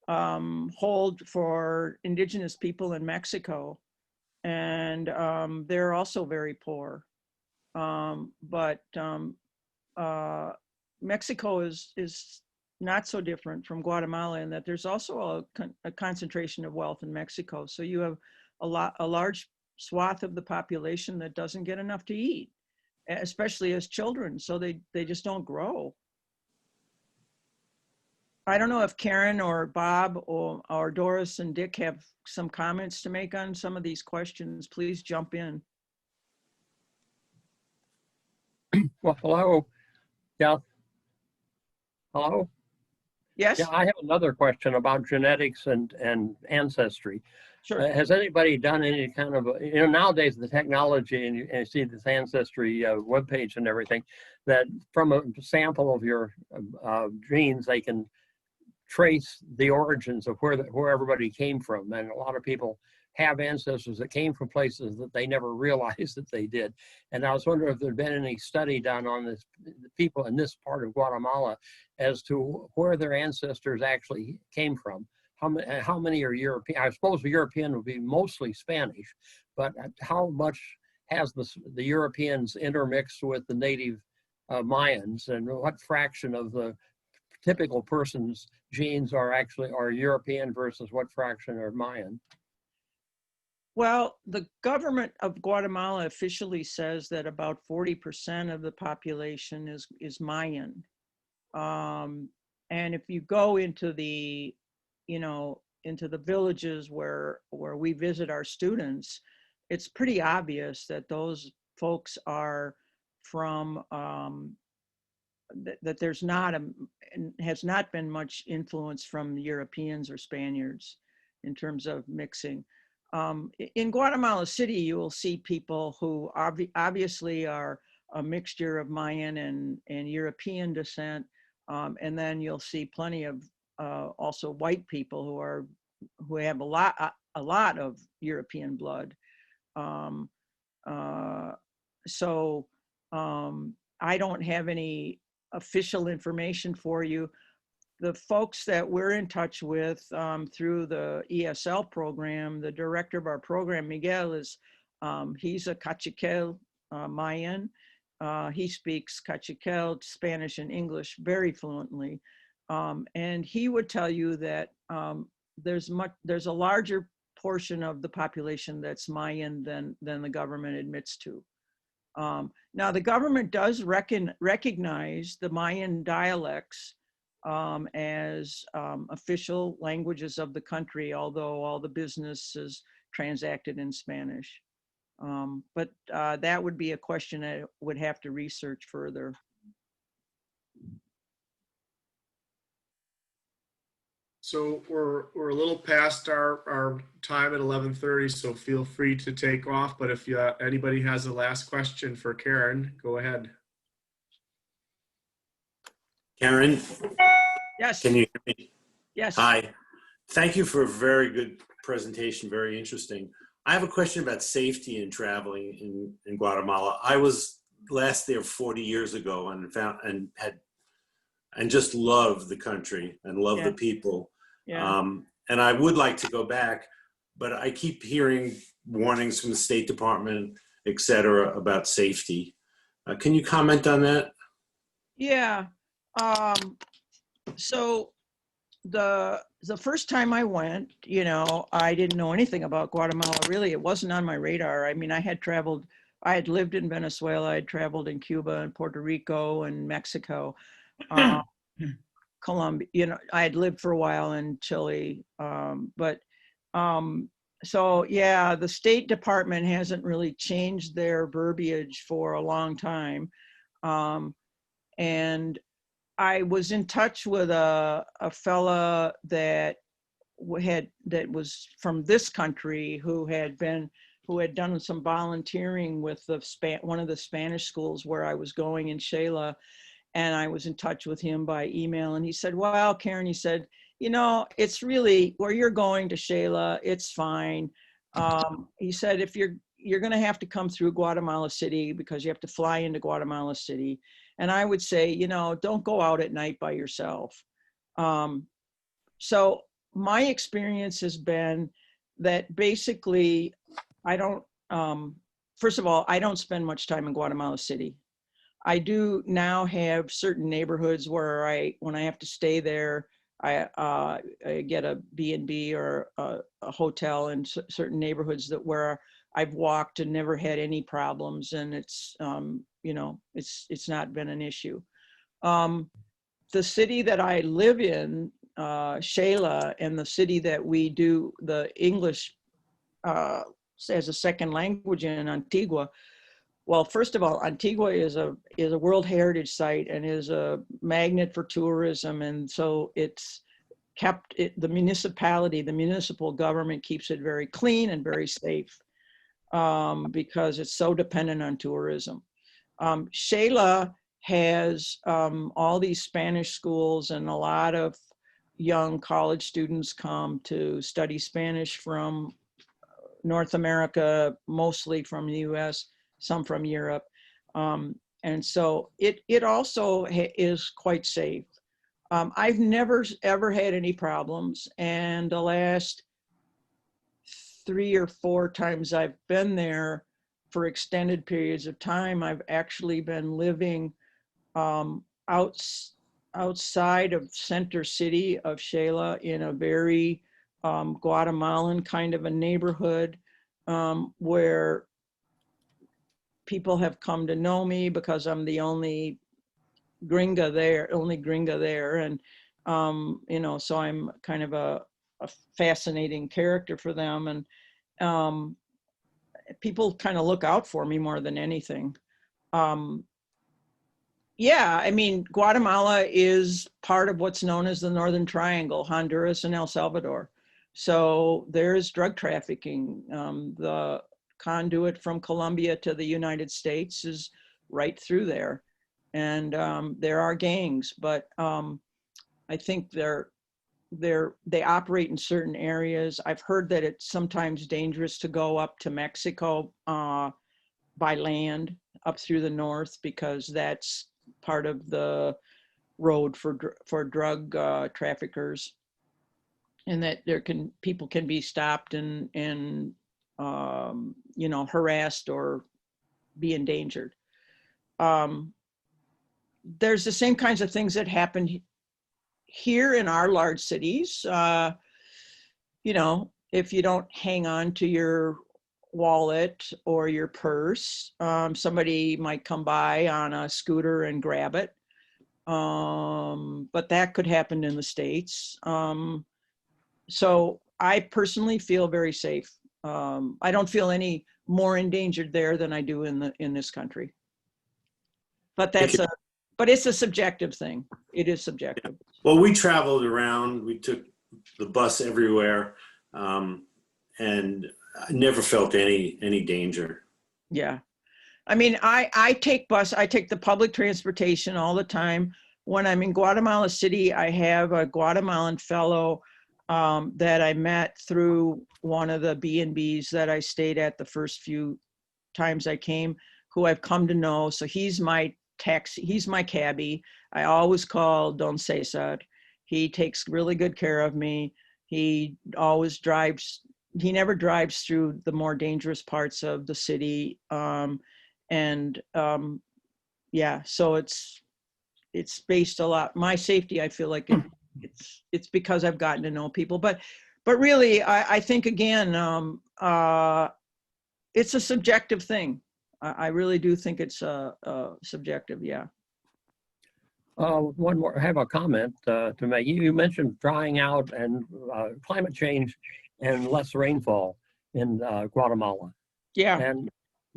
hold for indigenous people in Mexico, and they're also very poor. But Mexico is not so different from Guatemala in that there's also a concentration of wealth in Mexico. So you have a large swath of the population that doesn't get enough to eat, especially as children. So they just don't grow. I don't know if Karen or Bob or Doris and Dick have some comments to make on some of these questions. Please jump in. Well, hello. Yeah. Hello. Yes. Yeah, I have another question about genetics and ancestry. Sure. Has anybody done any kind of, nowadays the technology, and you see this ancestry webpage and everything, that from a sample of your genes, they can trace the origins of where everybody came from. And a lot of people have ancestors that came from places that they never realized that they did. And I was wondering if there'd been any study done on this, people in this part of Guatemala, as to where their ancestors actually came from. How many are European? I suppose the European would be mostly Spanish, but how much has the Europeans intermixed with the native Mayans, and what fraction of the typical person's genes are European versus what fraction are Mayan? Well, the government of Guatemala officially says that about 40% of the population is Mayan. And if you go into the, into the villages where we visit our students, it's pretty obvious that those folks are from, that there's has not been much influence from Europeans or Spaniards in terms of mixing. In Guatemala City, you will see people who obviously are a mixture of Mayan and European descent. And then you'll see plenty of also white people who have a lot of European blood. I don't have any official information for you. The folks that we're in touch with through the ESL program, the director of our program, Miguel, he's a Cachiquel Mayan. He speaks Cachiquel, Spanish, and English very fluently. And he would tell you that there's a larger portion of the population that's Mayan than the government admits to. Now, the government does recognize the Mayan dialects as official languages of the country, although all the business is transacted in Spanish. But that would be a question I would have to research further. So we're a little past our time at 11:30, so feel free to take off. But if anybody has a last question for Karen, go ahead. Karen, Yes, can you hear me? yes. Hi. Thank you for a very good presentation, very interesting. I have a question about safety in traveling in Guatemala. I was last there 40 years ago and just loved the country and loved Yeah. the people. Yeah. And I would like to go back, but I keep hearing warnings from the State Department, et cetera, about safety. Can you comment on that? Yeah. So the first time I went, I didn't know anything about Guatemala. Really, it wasn't on my radar. I mean, I had lived in Venezuela, I had traveled in Cuba and Puerto Rico and Mexico, Colombia. I had lived for a while in Chile, so yeah, the State Department hasn't really changed their verbiage for a long time, and I was in touch with a fella that was from this country who had done some volunteering with one of the Spanish schools where I was going in Shela, and I was in touch with him by email, and he said, "Well, Karen," he said, "it's really where you're going to Shela, it's fine." He said, "If you're going to have to come through Guatemala City because you have to fly into Guatemala City." And I would say, don't go out at night by yourself. So my experience has been that basically I don't, first of all, I don't spend much time in Guatemala City. I do now have certain neighborhoods where when I have to stay there, I get a B&B or a hotel in certain neighborhoods where I've walked and never had any problems, and it's not been an issue. The city that I live in, Shela, and the city that we do the English as a second language in, Antigua. Well, first of all, Antigua is a World Heritage Site and is a magnet for tourism, and so it's the municipal government keeps it very clean and very safe, because it's so dependent on tourism. Shela has all these Spanish schools, and a lot of young college students come to study Spanish from North America, mostly from the US, some from Europe. And so it also is quite safe. I've never ever had any problems, and the last 3 or 4 times I've been there for extended periods of time, I've actually been living outside of center city of Shela in a very Guatemalan kind of a neighborhood, where people have come to know me because I'm the only gringa there. And, so I'm kind of a fascinating character for them. And people kind of look out for me more than anything. Yeah, I mean, Guatemala is part of what's known as the Northern Triangle, Honduras and El Salvador. So there's drug trafficking. The conduit from Colombia to the United States is right through there. And there are gangs, but I think they operate in certain areas. I've heard that it's sometimes dangerous to go up to Mexico by land up through the north, because that's part of the road for drug traffickers, and that people can be stopped and harassed or be endangered. There's the same kinds of things that happen here in our large cities. If you don't hang on to your wallet or your purse, somebody might come by on a scooter and grab it. But that could happen in the States. So I personally feel very safe. I don't feel any more endangered there than I do in this country. But it's a subjective thing. It is subjective. Well, we traveled around. We took the bus everywhere, and I never felt any danger. Yeah. I mean, I take the public transportation all the time. When I'm in Guatemala City, I have a Guatemalan fellow that I met through one of the B&Bs that I stayed at the first few times I came, who I've come to know. So he's my cabbie. I always call Don Cesar. He takes really good care of me. He always drives, he never drives through the more dangerous parts of the city. Yeah, so it's based a lot. My safety, I feel like it's because I've gotten to know people. But really, I think again, it's a subjective thing. I really do think it's subjective. Yeah. One more, I have a comment to make. You mentioned drying out and climate change and less rainfall in Guatemala. Yeah.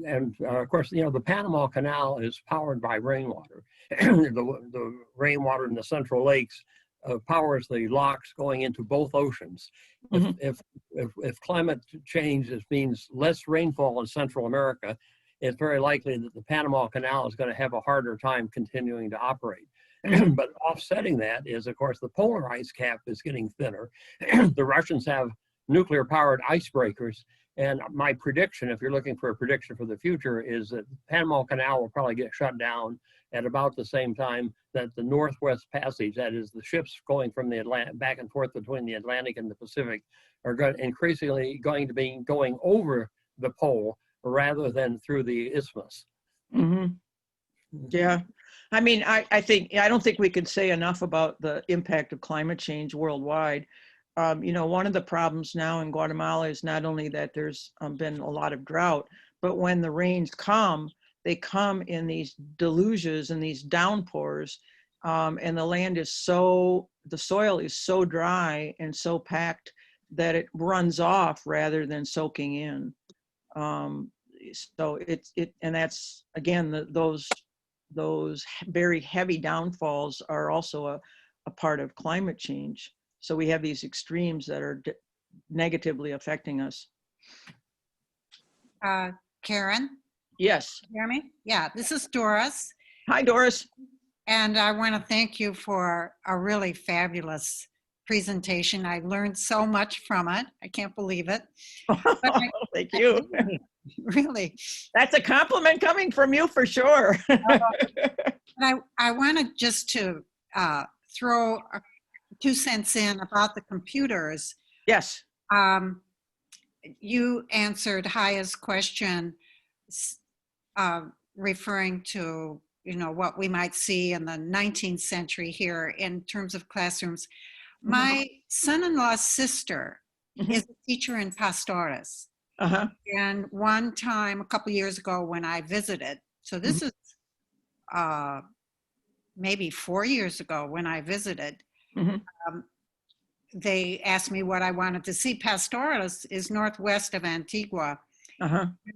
And of course, you know, the Panama Canal is powered by rainwater. The rainwater in the Central Lakes powers the locks going into both oceans. If climate change means less rainfall in Central America, it's very likely that the Panama Canal is going to have a harder time continuing to operate. But offsetting that is, of course, the polar ice cap is getting thinner. The Russians have nuclear-powered icebreakers. And my prediction, if you're looking for a prediction for the future, is that the Panama Canal will probably get shut down at about the same time that the Northwest Passage, that is the ships going from the Atlantic back and forth between the Atlantic and the Pacific, are increasingly going to be going over the pole rather than through the isthmus. Yeah. I mean, I don't think we could say enough about the impact of climate change worldwide. You know, one of the problems now in Guatemala is not only that there's been a lot of drought, but when the rains come, they come in these deluges and these downpours, and the soil is so dry and so packed that it runs off rather than soaking in. So and that's again, those very heavy downfalls are also a part of climate change. So we have these extremes that are negatively affecting us. Karen? Yes. Hear me? Yeah, this is Doris. Hi, Doris. And I want to thank you for a really fabulous presentation. I learned so much from it. I can't believe it. Thank you. Really. That's a compliment coming from you for sure. I wanted just to throw 2 cents in about the computers. Yes. You answered Haya's question, referring to, you know, what we might see in the 19th century here in terms of classrooms. My son-in-law's sister is a teacher in Pastores. And one time, a couple years ago when I visited, so this is maybe 4 years ago when I visited, they asked me what I wanted to see. Pastores is northwest of Antigua.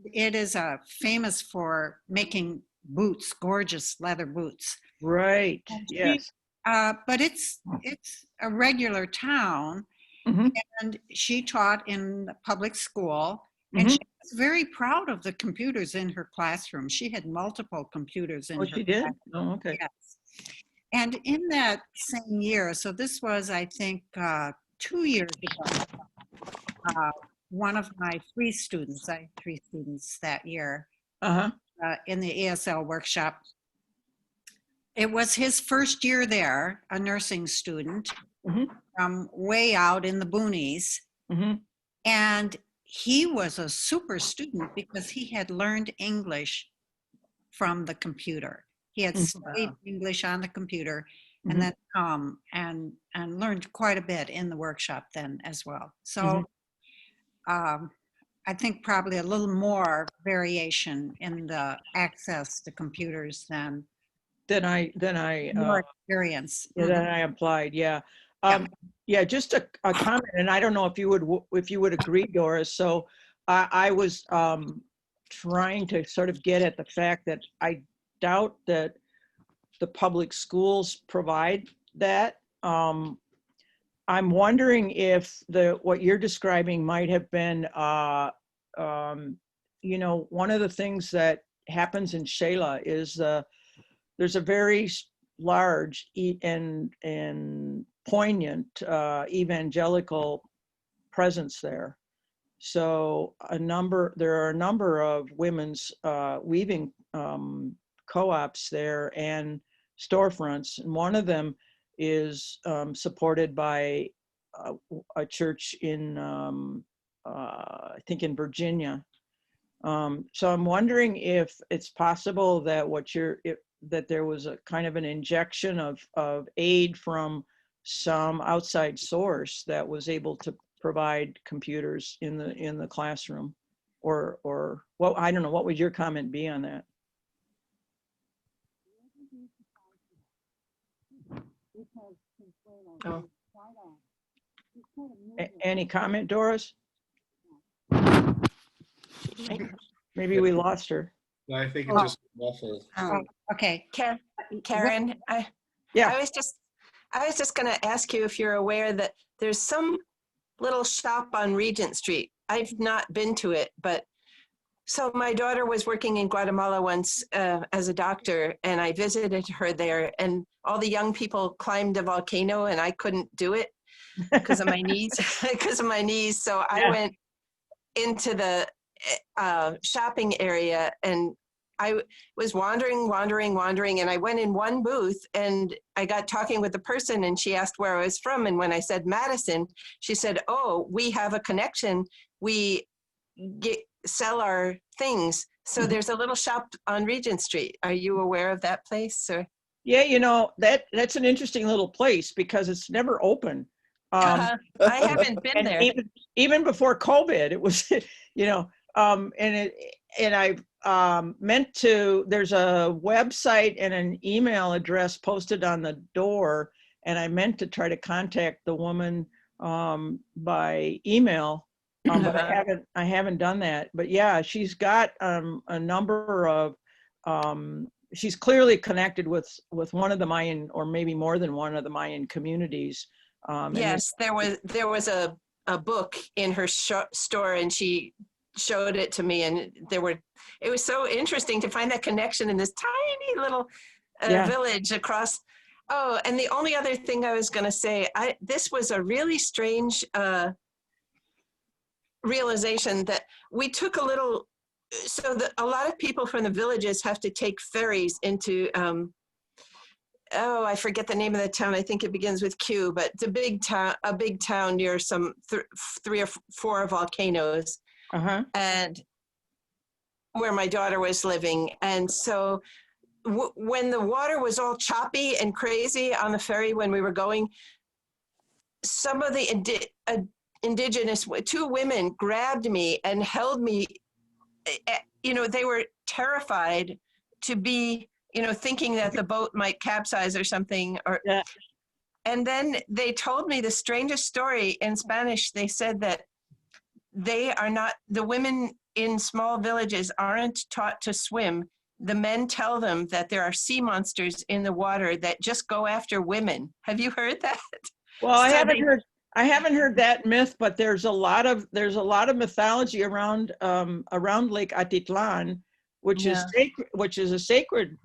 It is famous for making boots, gorgeous leather boots. Right. Yes. But it's a regular town, and she taught in the public school, and she was very proud of the computers in her classroom. She had multiple computers in her she did? classroom. Oh, okay. Yes. And in that same year, so this was, I think, 2 years ago, one of my 3 students, I had 3 students that year in the ESL workshop. It was his first year there, a nursing student from way out in the boonies. And he was a super student because he had learned English from the computer. He had studied English on the computer and then and learned quite a bit in the workshop then as well. So I think probably a little more variation in the access to computers than I your experience. That I applied. Yeah. Yeah. Just a comment, and I don't know if you would agree, Doris. So I was trying to sort of get at the fact that I doubt that the public schools provide that. I'm wondering if what you're describing might have been, one of the things that happens in Shela is there's a very large and poignant evangelical presence there. So there are a number of women's weaving co-ops there and storefronts, and one of them is supported by a church in I think in Virginia. So I'm wondering if it's possible that that there was a kind of an injection of aid from some outside source that was able to provide computers in the classroom, or well, I don't know. What would your comment be on that? Oh. Any comment, Doris? Maybe we lost her. I think it Oh. just muffled. Okay. Karen, Yeah. I was just going to ask you if you're aware that there's some little shop on Regent Street. I've not been to it, but so my daughter was working in Guatemala once as a doctor, and I visited her there, and all the young people climbed a volcano, and I couldn't do it because of my knees. So I went into the shopping area, and I was wandering, and I went in one booth, and I got talking with the person, and she asked where I was from, and when I said Madison, she said, "Oh, we have a connection. We sell our things." So there's a little shop on Regent Street. Are you aware of that place? Or Yeah, that's an interesting little place because it's never open. I haven't been And there. even before COVID, it was, and I meant to, there's a website and an email address posted on the door, and I meant to try to contact the woman by email, but I haven't done that. But yeah, she's got a number of, she's clearly connected with one of the Mayan, or maybe more than one of the Mayan communities. Yes, there was a book in her store, and she showed it to me, and it was so interesting to find that connection in this tiny little village across. Oh, and the only other thing I was going to say, this was a really strange realization that we took a little. So a lot of people from the villages have to take ferries into. I forget the name of the town. I think it begins with Q, but it's a big town near some 3 or 4 volcanoes, and where my daughter was living. And so when the water was all choppy and crazy on the ferry when we were going, some of the indigenous 2 women grabbed me and held me. They were terrified to be, thinking that the boat might capsize or something. And then they told me the strangest story in Spanish. They said that the women in small villages aren't taught to swim. The men tell them that there are sea monsters in the water that just go after women. Have you heard that? Well, I haven't heard that myth, but there's a lot of mythology around Lake Atitlan, which is a sacred,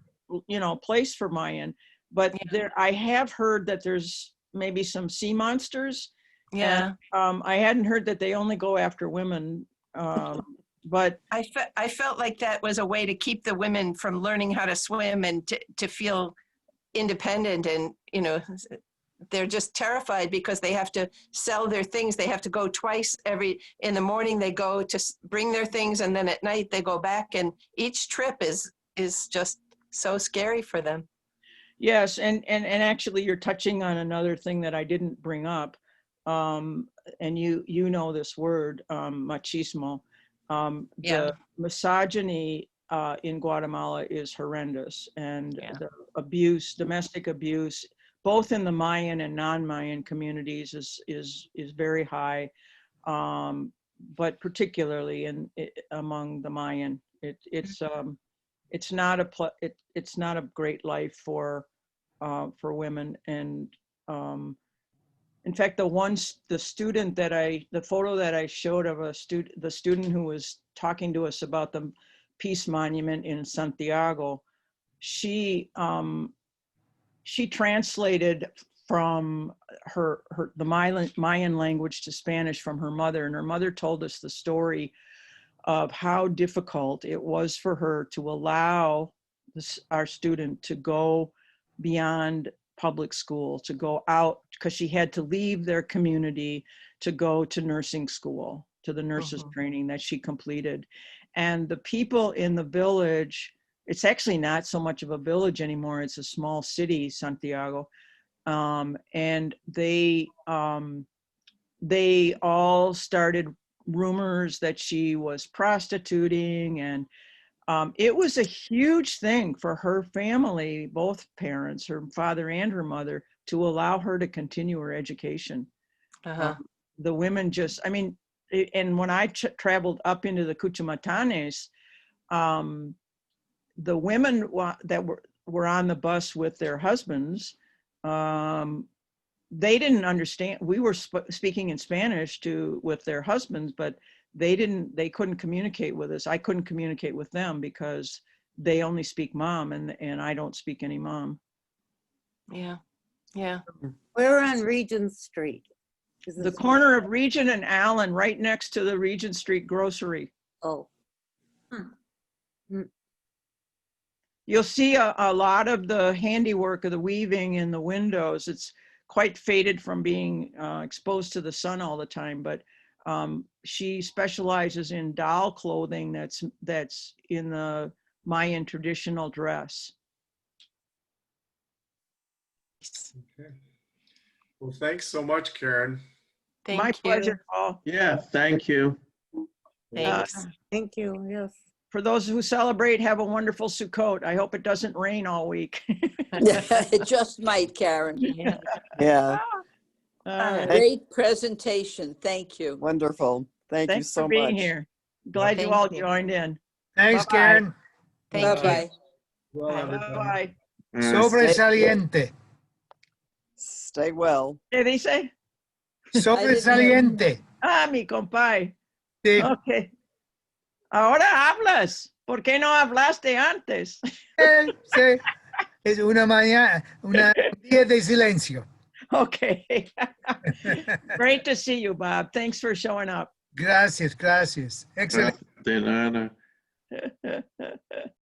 place for Mayan. But I have heard that there's maybe some sea monsters. Yeah. And, I hadn't heard that they only go after women. But I felt like that was a way to keep the women from learning how to swim and to feel independent, and they're just terrified because they have to sell their things. They have to go twice in the morning they go to bring their things, and then at night they go back, and each trip is just so scary for them. yes, and actually you're touching on another thing that I didn't bring up, and you know this word, machismo. The misogyny in Guatemala is horrendous, and the domestic abuse, both in the Mayan and non-Mayan communities, is very high, but particularly among the Mayan, it's not a great life for women, and In fact, the student the photo that I showed of the student who was talking to us about the Peace Monument in Santiago, she translated from the Mayan language to Spanish from her mother, and her mother told us the story of how difficult it was for her to allow our student to go beyond public school, to go out, because she had to leave their community to go to nursing school, to the nurses training that she completed. And the people in the village, it's actually not so much of a village anymore, it's a small city, Santiago. And they all started rumors that she was prostituting, and it was a huge thing for her family, both parents, her father and her mother, to allow her to continue her education. The women just, I mean, and when I traveled up into the Cuchumatanes, the women that were on the bus with their husbands, they didn't understand. We were speaking in Spanish with their husbands, but they couldn't communicate with us. I couldn't communicate with them because they only speak Mom, and I don't speak any Mom. Yeah. Yeah. We're on Regent Street. The corner of Regent and Allen, right next to the Regent Street grocery. Oh. You'll see a lot of the handiwork of the weaving in the windows. It's quite faded from being exposed to the sun all the time, but she specializes in doll clothing that's in the Mayan traditional dress. Okay. Well, thanks so much, Karen. My pleasure, Paul. Yeah, thank you. Thanks. Thank you, yes. For those who celebrate, have a wonderful Sukkot. I hope it doesn't rain all week. It just might, Karen. Yeah, Great presentation. Thank you. wonderful. Thank you Thanks so for being much. here. Glad you Thank all you. joined in. Thanks, Bye-bye. Karen. Thank you. Bye-bye. Well, everybody. Bye-bye. Sobresaliente. Stay well. ¿Qué dice? Sobresaliente. Ah, mi compadre. Sí. Ok. Ahora hablas. ¿Por qué no hablaste antes? Sí. Es una mañana, un día de silencio. Okay. Great to see you, Bob. Thanks for showing up. Gracias, gracias. Excelente. De nada.